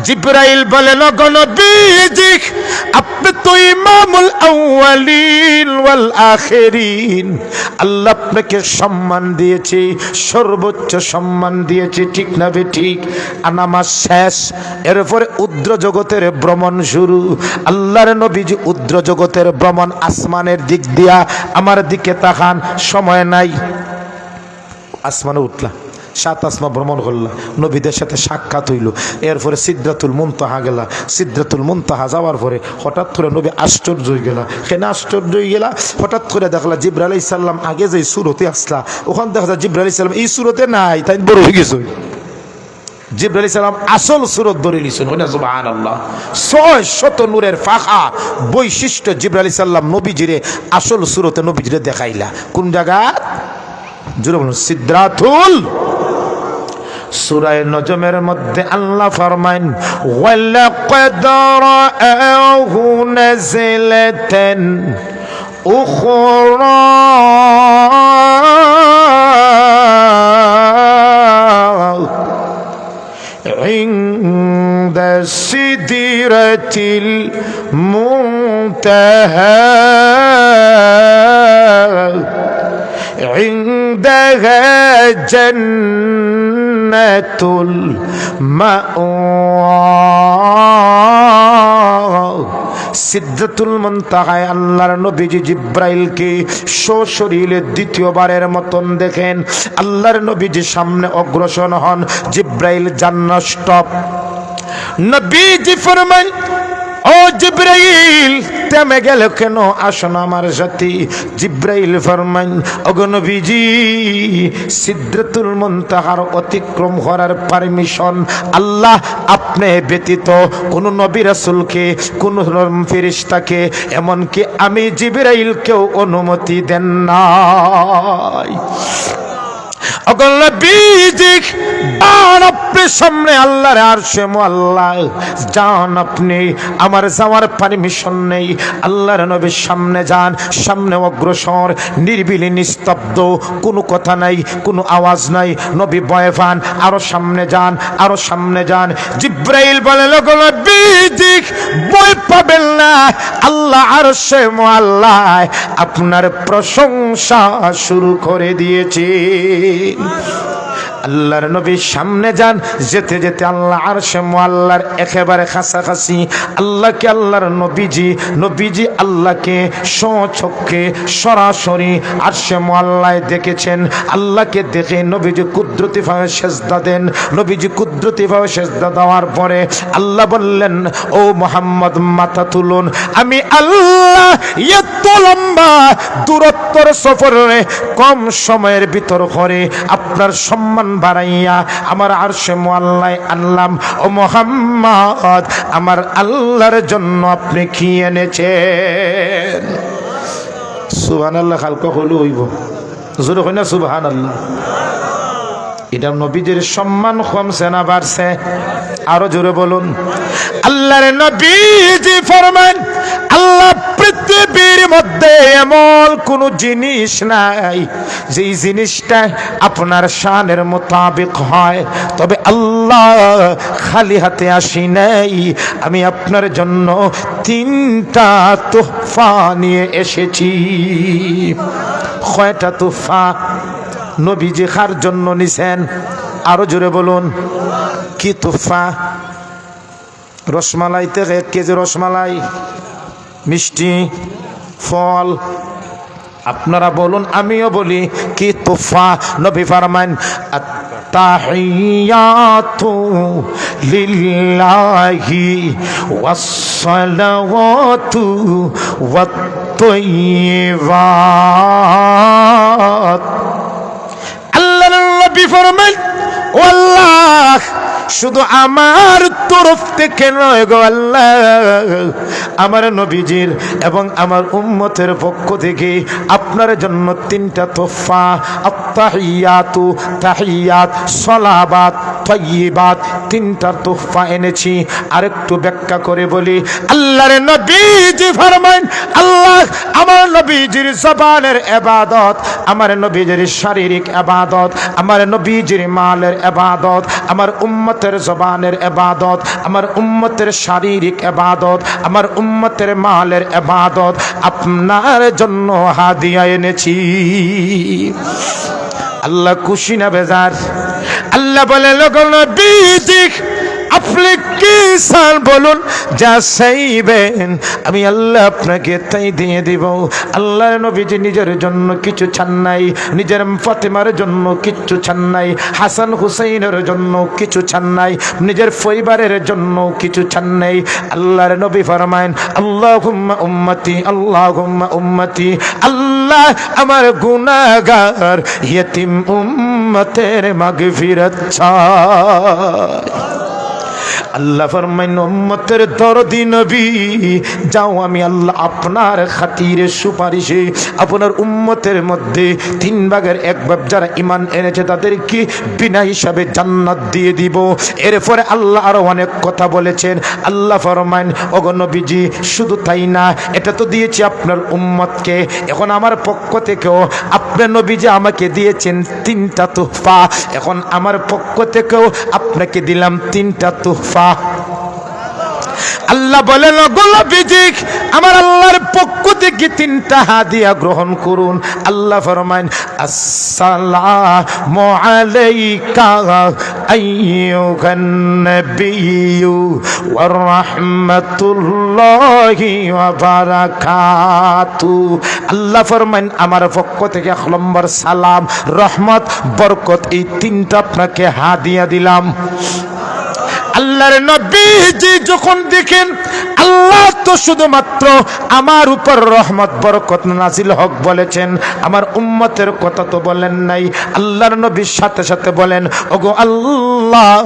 জিবরাইল বলেন, ওগো নবীজি, আপনি তো ইমামুল আউয়ালিন ওয়াল আখিরিন, আল্লাহ আপনাকে সম্মান দিয়েছে, সর্বোচ্চ সম্মান দিয়েছে, ঠিক না বেঠিক? নামাজ শেষ, এরপরে উদ্র জগতের ভ্রমণ শুরু। আল্লাহর নবীজি উদ্র জগতের ভ্রমণ, আসমানের দিক দিয়া আমার দিকে তাকান, সময় নাই। আসমানে উঠলা, 7 আসমান ভ্রমণ করলা, নবীদের সাথে সাক্ষাৎ হইল, এরপরে সিদরাতুল মুনতাহা গেলা। সিদরাতুল মুনতাহা যাওয়ার পরে হঠাৎ করে নবী আশ্চর্য হয়ে গেলা। কেন আশ্চর্য হয়ে গেলা? হঠাৎ করে দেখলা জিবরাইল আলাইহিস সালাম আগে যে সুরতে আসলা, ওখানে দেখা যায় জিবরাইল আলাইহিস সালাম এই সুরতে নাই, তাই বড় হয়ে গেছে। জিবরাইল আলাইহিস সালাম আসল সুরত ধরে নিছেন, হয় না? সুবহানাল্লাহ। 600 নূরের ফাঁকা বৈশিষ্ট্য জিবরাইল আলাইহিস সালাম নবীজিরে আসল সুরতে নবীজিরে দেখাইলা। কোন জায়গা? জোরে বলুন। সিদরাতুল। সূরা নজমের মধ্যে আল্লাহ ফরমায়েন, ওয়ালাকাদ রাআহু নাযিলাতান উখরা ইনদা সিদরাতিল মুনতাহা عندها جنة المأوى। সিদরাতুল মুনতাহায় আল্লাহর নবীজি জিবরাইলকে সশরীরে দ্বিতীয়বারের মতন দেখেন। আল্লাহর নবীজি সামনে অগ্রসর হন, জিবরাইল জান্নাত স্টপ। নবীজি ফরমান, ও জিবরাইল থেমে গেল কেন? আসুন আমার সাথে। জিবরাইল ফরমান, ওগো নবীজি, সিদরাতুল মুনতাহার অতিক্রম করার পারমিশন আল্লাহ আপনি ব্যতীত কোন নবী রাসূলকে, কোন ফেরেশতাকে, এমনকি আমি জিবরাইলকেও অনুমতি দেন নাই। ওগো নবীজি, আপনি সামনে আল্লাহর আরশে মুআল্লা, যান আপনি, আমার যাওয়ার পারমিশন নেই। আল্লাহর নবীর সামনে যান, সামনে অগ্রসর, নির্বিলি নিস্তব্ধ, কোনো কথা নাই, কোনো আওয়াজ নাই। নবী ভয় পান, আরো সামনে যান, আরো সামনে যান। জিবরাইল বলে, ওগো নবীজি, ভয় পাবেন না, আল্লাহ আরশে মুআল্লা আপনার প্রশংসা শুরু করে দিয়েছে। আল্লাহর নবী সামনে যান, যেতে যেতে আল্লাহ আরশে মুআল্লার একেবারে কাছাকাছি। আল্লাহকে আল্লাহর নবীজি আল্লাহকে স্বচক্ষে সরাসরি আরশে মুআল্লায় দেখেছেন। আল্লাহকে দেখে নবীজি কুদরতিভাবে সেজদা দেন। নবীজি কুদরতিভাবে সেজদা দেওয়ার পরে আল্লাহ বললেন, ও মুহাম্মদ, মাথা তুলুন, আমি আল্লাহ এত লম্বা দূরত্বর সফরে কম সময়ের ভিতর করে আপনার সম্মান বাড়াইয়া আমার আরশে মুআল্লায় আনলাম। ও মুহাম্মদ, আমার আল্লাহর জন্য আপনি কি এনেছেন? সুবহানাল্লাহ। হালকা হলো হইব, জোরে হয় না সুবহানাল্লাহ। এটা নবীদের সম্মান কমছে না বাড়ছে? আরো জোরে বলুন। আল্লাহর নবীজি ফরমান, আল্লাহ এমন কোন জিনিস নাই যেই জিনিসটা আপনার শানের মোতাবেক হয়। তবে আল্লাহ খালি হাতে আসি নাই, আমি আপনার জন্য 3টা তোহফা নিয়ে এসেছি। কয়টা তোহফা নবীজি কার জন্য নিছেন? আরো জোরে বলুন, কি তোহফা? রসমালাই থেকে 1 কেজি রসমালাই, মিষ্টি, ফল। আপনারা বলুন, আমিও বলি, কি তোহফা? নবী ফরমান আত-তাহিয়াতু লিল্লাহি ওয়াস-সালাওয়াতু ওয়াত-তাইয়্যিবাত। আল্লাহর নবী ফরমান, ও আল্লাহ, শুধু আমার তরফ থেকে নয় গো আল্লাহ, আমার নবীজির এবং আমার উম্মতের পক্ষ থেকে আপনার জন্য 3টা তোহফা, আত-তাহিয়াতু, তাহিয়াত, সালাবাত, তাইয়্যিবাত, 3টা তোহফা এনেছি। আরেকটু ব্যাখ্যা করে বলি, আল্লাহর নবীজি ফরমান, আল্লাহ আমার নবীজির জবানের ইবাদত, আমার নবীজির শারীরিক ইবাদত, আমার নবীজির মালের ইবাদত, আমার উম্মতের জবানের ইবাদত, আমার উম্মতের শারীরিক ইবাদত, আমার উম্মতের মালের ইবাদত আপনার জন্য হাদিয়া এনেছি। আল্লাহ খুশি না বেজার? আল্লাহ বলে, লোগো নবীজি আপনি কি চান বলুন, যা চাইবেন আমি আল্লাহ আপনাকে তাই দিয়ে দিব। আল্লাহর নবীজি নিজের জন্য কিছু চান নাই, নিজের ফাতেমার জন্য কিছু চান নাই, হাসান হুসাইনের জন্য কিছু চান নাই, নিজের পরিবারের জন্য কিছু চান নাই। আল্লাহর নবী ফরমায়েন, আল্লাহুম্মা উম্মতি, আল্লাহুম্মা উম্মতি, আল্লাহ আমার গুনাহগার ইয়তিম উম্মতের মাগফিরাত চাই। আল্লাহ ফরমাইন, উম্মতের দরদি নবী, যাও আমি আল্লাহ আপনার খাতিরে সুপারিশে আপনার উম্মতের মধ্যে 3/1 যারা ঈমান এনেছে তাদেরকে বিনা হিসাবে জান্নাত দিয়ে দিব। এরপরে আল্লাহ আরো অনেক কথা বলেছেন। আল্লাহ ফরমাইন, ওগো নবীজি শুধু তাই না, এটা তো দিয়েছি আপনার উম্মতকে, এখন আমার পক্ষ থেকেও আপনার নবীজি আমাকে দিয়েছেন 3টা তোহফা, এখন আমার পক্ষ থেকেও আপনাকে দিলাম 3টা তোহফা। আল্লাহ বলেন, ওগো নবীজি আমার আল্লাহর পক্ষ থেকে 3টা হাদিয়া গ্রহণ করুন। আল্লাহ ফরমায়েন, আসসালামু আলাইকা আইয়ুহান নাবিয়্যু ওয়া রাহমাতুল্লাহি ওয়া বারাকাতুহু। আল্লাহ ফরমায়েন, আমার পক্ষ থেকে 1 নম্বর সালাম, রহমত, বরকত, এই 3টা আপনাকে হাদিয়া দিলাম। আল্লাহর নবীজি যখন দেখেন আল্লাহ তো শুধুমাত্র আমার উপর রহমত বরকত নাজিল হক বলেছেন, আমার উম্মতের কথা তো বলেন নাই। আল্লাহর নবীর সাথে সাথে বলেন, ওগো আল্লাহ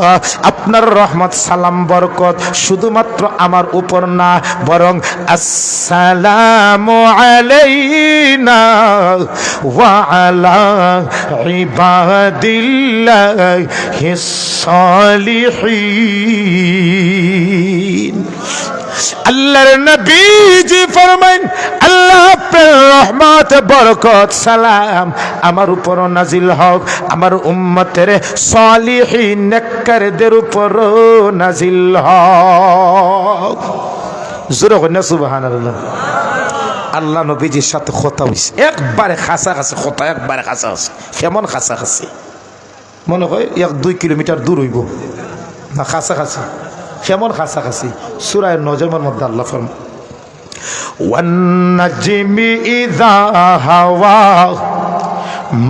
আপনার রহমত সালাম বরকত শুধুমাত্র আমার উপর না, বরং আসসালামু আলাইনা ওয়া আলা ইবাদিল্লাহিস সালিহিন। আল্লাহর নবীজি ফরমায়েন, আল্লাহ আপনার রহমত বরকত সালাম আমার উপর নাজিল হোক, আমার উম্মতের সালিহিন নেককারদের উপর নাজিল হোক। জোরে কই না সুবহানাল্লাহ। আল্লাহ নবীজির সাথে কথা হইছে, একবারে কাছাকাছি কথা, একবারে কাছাকাছি। কেমন কাছাকাছি? মনে হয় 1-2 কিলোমিটার দূর হইব না, কাছাকাছি। কেমন কাছাকাছি? সূরা নজমের মধ্যে আল্লাহ ফরমান, ওয়ান নাজমি ইযা হাওয়া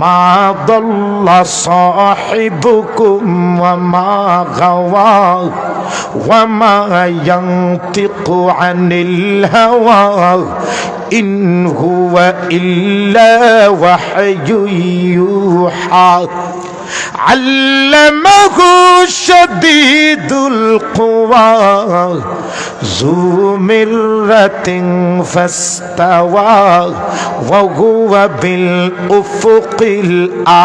মা দাল্লা সাহিবুকুম ওয়া মা গাওয়া ওয়া মা ইয়ানতিকু আনিল হাওয়া ইন হুয়া ইল্লা ওয়াহয়ু ইউহা আল্লামাহু শাদীদুল কুওয়া যু মিররাতিন ফাস্তাওয়া ওয়া হুয়া বিল উফুকিল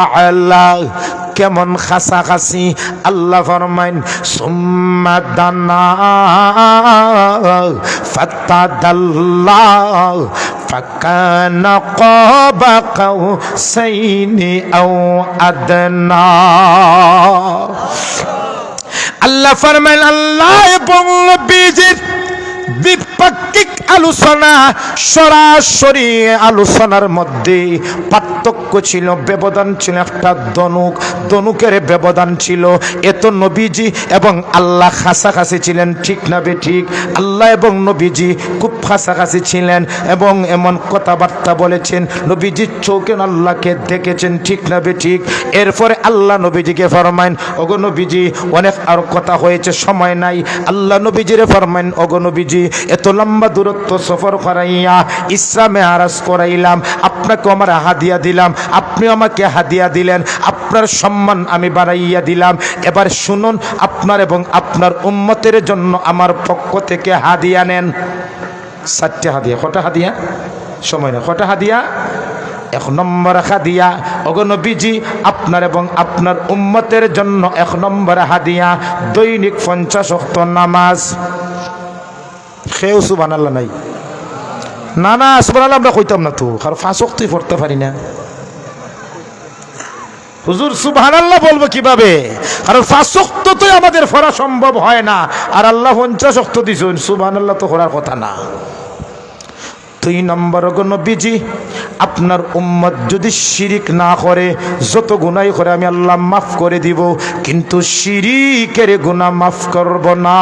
আ'লা। কেমন কাছাকাছি? আল্লাহ ফরমাইন, সুম্মা দানা ফাতাদাল্লা ফাকানা কাবা কাউসাইনি আও আদনা। আল্লাহ ফরমান, আল্লাহ এবং নবীজির দ্বিপাক্ষিক আলোচনা, সরাসরি আলোচনার মধ্যে পার্থক্য ছিল, ব্যবধান ছিল একটা ধনুকের ব্যবধান ছিল। এত নবীজি এবং আল্লাহ কাছাকাছি ছিলেন, ঠিক না বেঠিক? আল্লাহ এবং নবীজি খুব কাছাকাছি ছিলেন এবং এমন কথাবার্তা বলেছেন, নবীজি চোখে আল্লাহকে দেখেছেন, ঠিক না বেঠিক? এরপরে আল্লাহ নবীজিকে ফরমাইন, ওগো নবীজি, অনেক আর কথা হয়েছে, সময় নাই। আল্লাহ নবীজিরে ফরমাইন, ওগো নবীজি, এত লম্বা দূরত্ব সফর করাইয়া ইসরা মেরাজ করাইলাম, আপনাকে আমার হাদিয়া দিলাম, আপনি আমাকে হাদিয়া দিলেন, আপনার সম্মান আমি বাড়াইয়া দিলাম। এবার শুনুন, আপনার এবং আপনার উম্মতের জন্য আমার পক্ষ থেকে হাদিয়া নেন। 4টা হাদিয়া। কটা হাদিয়া? সময় না। কটা হাদিয়া? 1 নম্বর হাদিয়া, ওগো নবীজি, আপনার এবং আপনার উম্মতের জন্য 1 নম্বর হাদিয়া, দৈনিক 50 ওয়াক্ত নামাজ। খেয়েও সুবহানাল্লাহ নাই? না না, সুবহানাল্লাহ আমরা কইতাম না তো, কারণ 5 ওয়াক্তই পড়তে পারি না। হুজুর সুবহানাল্লাহ বলবো কিভাবে? কারণ 5 ওয়াক্ত তো আমাদের পড়া সম্ভব হয় না, আর আল্লাহ 50 ওয়াক্ত দিছেন, সুবহানাল্লাহ তো করার কথা না। 2 নম্বর, ওগো নবীজি, আপনার উম্মত যদি শিরিক না করে, যত গুনাহ করে আমি আল্লাহ মাফ করে দিব, কিন্তু শিরিকের গুনাহ মাফ করব না।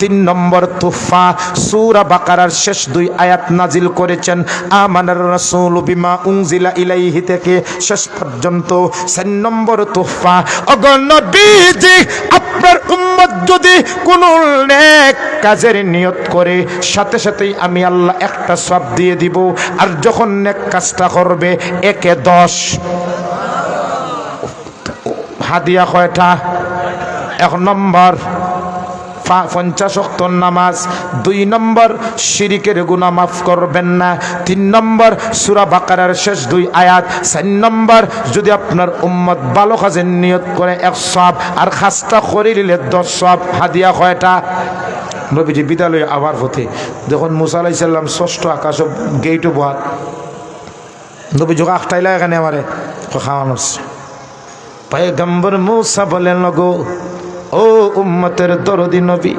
3 নম্বর তুফা, সূরা বাকারার শেষ 2 আয়াত নাজিল করেছেন, আমানার রাসূল বিমা উনজিলা ইলাইহি থেকে শেষ পর্যন্ত। 4 নম্বর তুফা, ওগো নবীজি, আপনার উম্মত যদি কোন নেক কাজের নিয়ত করে, সাথে সাথেই আমি আল্লাহ একটা সওয়াব দিয়ে দিব, আর যখন নেক কাজটা করবে 1 এ 10। হাদিয়া কয়টা? 1 নম্বর 50 ওয়াক্ত নামাজ, 2 নম্বর শিরিকের গুনাহ মাফ করবেন না, 3 নম্বর সূরা বাকারার শেষ 2 আয়াত, 4 নম্বর যদি আপনার উম্মত ভালো কাজের নিয়ত করে 1 সওয়াব, আর খাসটা করে নিলে 10 সওয়াব। হাদিয়া কয়টা? নবীজি বিদ্যালয়ে আবার হতে যখন মুসা আলাইহিস সালাম 6ষ্ঠ আকাশ গেইটে বহাত, নবীজি আখটাইলা এখানে আমারে খাওয়া মারছে। পয়গম্বর মুসা বলেন, লগো ও উম্মতের দরদি নবী,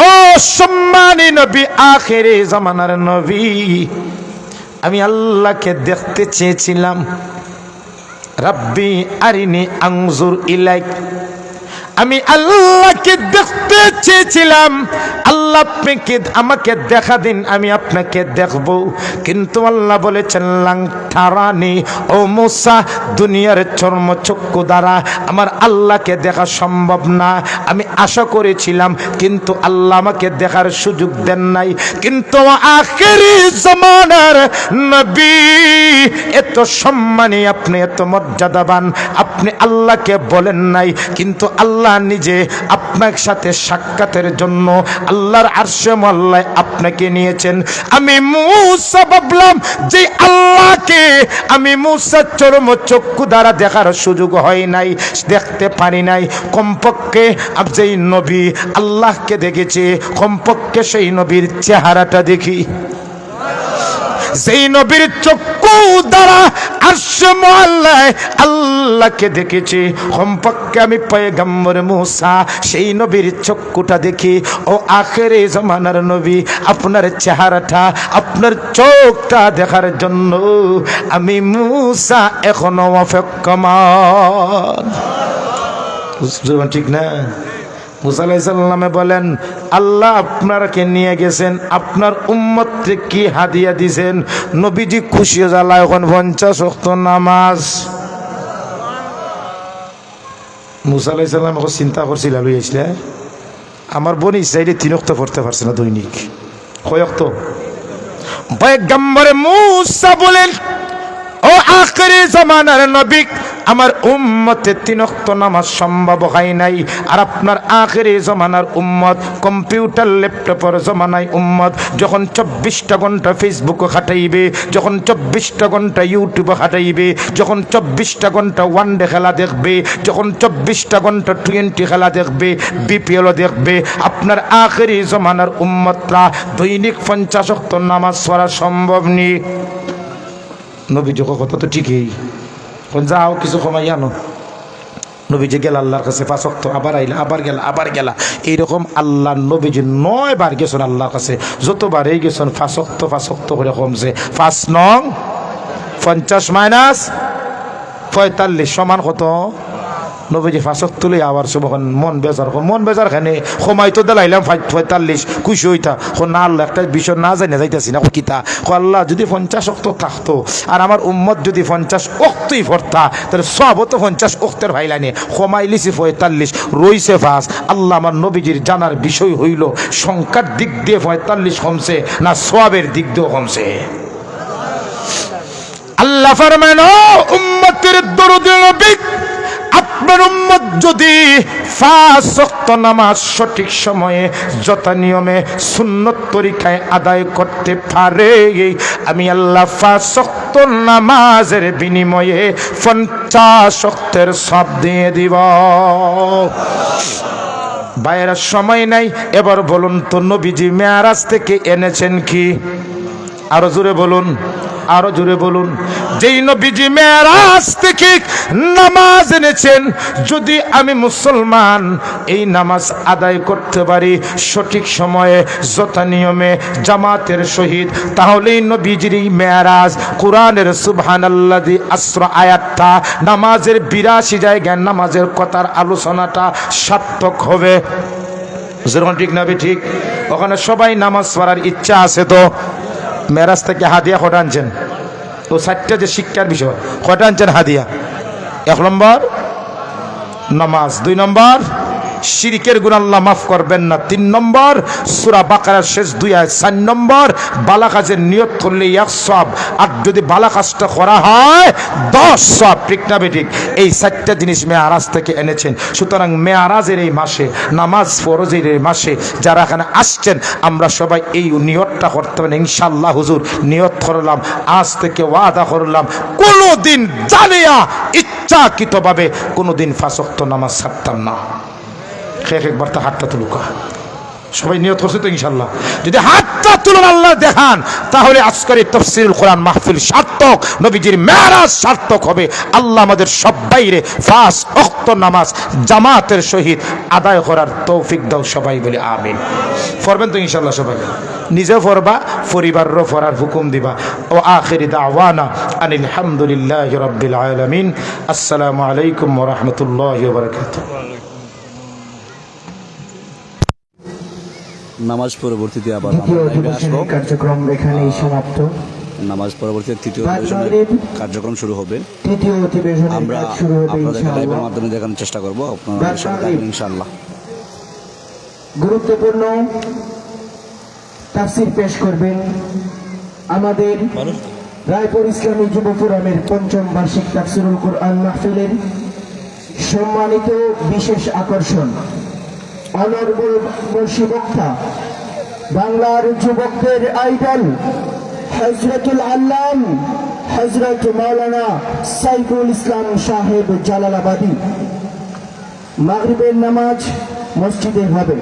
ও সম্মানী নবী, আখেরি জামানার নবী, আমি আল্লাহকে দেখতে চেয়েছিলাম। রাব্বি আরিনি আনজুর ইলাইক, আমি আল্লাহকে দেখতে চেয়েছিলাম। আল্লাহ আপনাকে আমাকে দেখা দিন, আমি আপনাকে দেখব। কিন্তু আল্লাহ বলেছেন, লাং তারানি, ও মুসা, দুনিয়ার চর্মচক্ষু দ্বারা আমার আল্লাহকে দেখা সম্ভব না। আমি আশা করেছিলাম, কিন্তু আল্লাহ আমাকে দেখার সুযোগ দেন নাই। কিন্তু আখেরি জামানার নবী, এত সম্মানী আপনি, এত মর্যাদাবান আপনি, আল্লাহকে বলেন নাই, কিন্তু আল্লাহ নিজে আপনার সাথে সাক্ষাতের জন্য আল্লাহর আরশে মহল্লায় আপনাকে নিয়েছেন। আমি মুসা ভাবলাম যে আল্লাহকে আমি মুসার চর্মচক্ষু দ্বারা দেখার সুযোগ হয় নাই, দেখতে পারি নাই। কমপক্ষে যেই নবী আল্লাহকে দেখেছে, কমপক্ষে সেই নবীর চেহারাটা দেখি। যেই নবীর চক্ষু দ্বারা আরশে মহল্লায় আল্লাহকে দেখেছি, কমপক্ষে আমি পয়গম্বর মুসা সেই নবীর চক্ষুটা দেখি। ও আখেরি জামানার নবী, আপনার চেহারাটা, আপনার চোখটা দেখার জন্য আমি মুসা এখনো অপেক্ষমান। ঠিক না? মুসা আলাইহিস সালামে বলেন, আল্লাহ আপনারকে নিয়ে গেছেন, আপনার উম্মতকে কি হাদিয়া দিয়েছেন? নবীজি খুশি জ্বালা, এখন 50 ওয়াক্ত নামাজ। মুসা আলাইহিস সালাম এখন চিন্তা করছিল, লই আসলে আমার বোন ইসরাইলে 3 ওয়াক্ত পড়তে পারছে না দৈনিক। কয় ওয়াক্ত? পয়গম্বর মুসা বলেন, ও আখেরি জামানার নবী, আমার উম্মতে 3 ওয়াক্ত নামাজ সম্ভব হয় নাই। আর আপনার আখেরি জমানার উম্মত, কম্পিউটার ল্যাপটপের জমানায় উম্মত যখন 24টা ঘন্টা ফেসবুকে খাটাইবে, যখন 24টা ঘন্টা ইউটিউবে খাটাইবে, যখন 24টা ঘন্টা ওয়ানডে খেলা দেখবে, যখন 24টা ঘন্টা টি20 খেলা দেখবে, বিপিএলও দেখবে, আপনার আখেরি জমানার উম্মতরা দৈনিক 50 ওয়াক্ত নামাজ পড়া সম্ভব নেই। নবীজি কথা তো ঠিকই, যাও কিছু কমাই আনো। নবীজি গেল আল্লাহর কাছে 5 ওয়াক্ত, আবার আইলা, আবার গেলা এইরকম আল্লাহ নবীজি 9 বার গেছেন আল্লাহর কাছে। যতবারই গেছেন 5 ওয়াক্ত করে কমছে। 5 নং 50 মাইনাস 45 সমান কত? নবীজি 5 ওয়াক্ত তুলে আবার সুবহান মন বেজার খানে সময় তো দিলাইলাম 45 খুশি হইতা না। আল্লাহ একটা বিষয় না জানি যাইতেছি না কিতা আল্লাহ যদি 50 ওয়াক্ত থাকতো আর আমার উম্মত যদি 50 ওয়াক্তই পড়তা তাহলে সবও তো 50 ওয়াক্তের ভাইলাইনে সময় লিছি 45 রইছে 5। আল্লাহ আমার নবীজির জানার বিষয় হইল সংখ্যার দিক দিয়ে 45 কমছে না সওয়াবের দিক দিয়েও কমছে। আল্লাহ ফরমান ও উম্মতের দরুদ নবী, আপনার উম্মত যদি 5 ওয়াক্ত নামাজ সঠিক সময়ে যথা নিয়মে সুন্নত তরিকায় আদায় করতে পারে, আমি আল্লাহ 5 ওয়াক্ত নামাজের বিনিময়ে 50 ওয়াক্তের সওয়াব দিয়ে দিব। বাইরে সময় নাই, এবার বলুন তো নবীজি মেরাজ থেকে এনেছেন কি? আরো জোরে বলুন, আরো জোরে বলুন। যেই নবীজি মেরাজ থেকে নামাজ এনেছেন, যদি আমি মুসলমান এই নামাজ আদায় করতে পারি সঠিক সময়ে যথা নিয়মে জামাতের সহিত, তাহলেই নবীজির এই মেরাজ কোরআনের সুবহানাল্লাযী আসরা আয়াতটা নামাজের 82 জায়গায় নামাজের কথার আলোচনাটা সার্থক হবে। যেরকম ঠিক না ঠিক? ওখানে সবাই নামাজ পড়ার ইচ্ছা আছে তো মেরাজ থেকে হাদিয়া কটা আনছেন? ও 4টা যে শিক্ষার বিষয় কটা আনছেন হাদিয়া? 1 নম্বর নামাজ, 2 নম্বর শিরকের গুনাহ আল্লাহ মাফ করবেন না, 3 নম্বর সূরা বাকারার শেষ 2 আয়াত, 4 নম্বর ভালো কাজের নিয়ত করলে 1 সওয়াব, আর যদি ভালো কাজটা করা হয় 10 সওয়াব। ঠিক না বেঠিক? এই 4টা জিনিস মেরাজ থেকে এনেছেন। সুতরাং মেরাজের এই মাসে, নামাজ ফরজের এই মাসে যারা এখানে আসছেন, আমরা সবাই এই নিয়তটা করতে পারি ইনশাআল্লাহ। হুজুর নিয়ত করলাম, আজ থেকে ওয়াদা করলাম কোনোদিন জানিয়া ইচ্ছাকৃতভাবে কোনোদিন 5 ওয়াক্ত নামাজ ছাড়তাম না। একবার তা হাতটা তুলুকা, সবাই নিয়ত করছে তো ইনশাল্লাহ? যদি হাতটা তুলুন আল্লাহ দেখান, তাহলে আজকের এই তাফসীরুল কোরআন মাহফিল সার্থক, নবীজির মেরাজ সার্থক হবে। আল্লাহ আমাদের সবাইরে 5 ওয়াক্ত নামাজ জামাতের সহিত আদায় করার তৌফিক দাও। সবাই বলি আমিন। পড়বেন তো ইনশাল্লাহ? সবাই নিজে পড়বা, পরিবারেরও পড়ার হুকুম দিবা। ও আখিরি দাওয়ানা আনিল হামদুলিল্লাহি রাব্বিল আলামিন। আসসালামু আলাইকুম ওয়া রাহমাতুল্লাহি ওয়া বারাকাতুহু। নামাজ পরবর্তীতে আবার কার্যক্রম এখানেই সমাপ্ত। নামাজ পরবর্তীতে তৃতীয় কার্যক্রম শুরু হবে। আমরা আপনাদেরকে লাইভের মাধ্যমে দেখানোর চেষ্টা করবো, আপনারা সাথে থাকবেন ইনশাআল্লাহ। গুরুত্বপূর্ণ তাফসীর পেশ করবেন আমাদের রায়পুর ইসলামী যুব ফোরামের 5ম বার্ষিক তাফসীরুল কোরআন মাহফিলের সম্মানিত বিশেষ আকর্ষণ অনর্গল বর্ষী বক্তা, বাংলার যুবকদের আইডল হযরতুল আল্লাম হযরত মাওলানা সাইফুল ইসলাম সাহেব জালালাবাদী। মাগরিবের নামাজ মসজিদে হবে।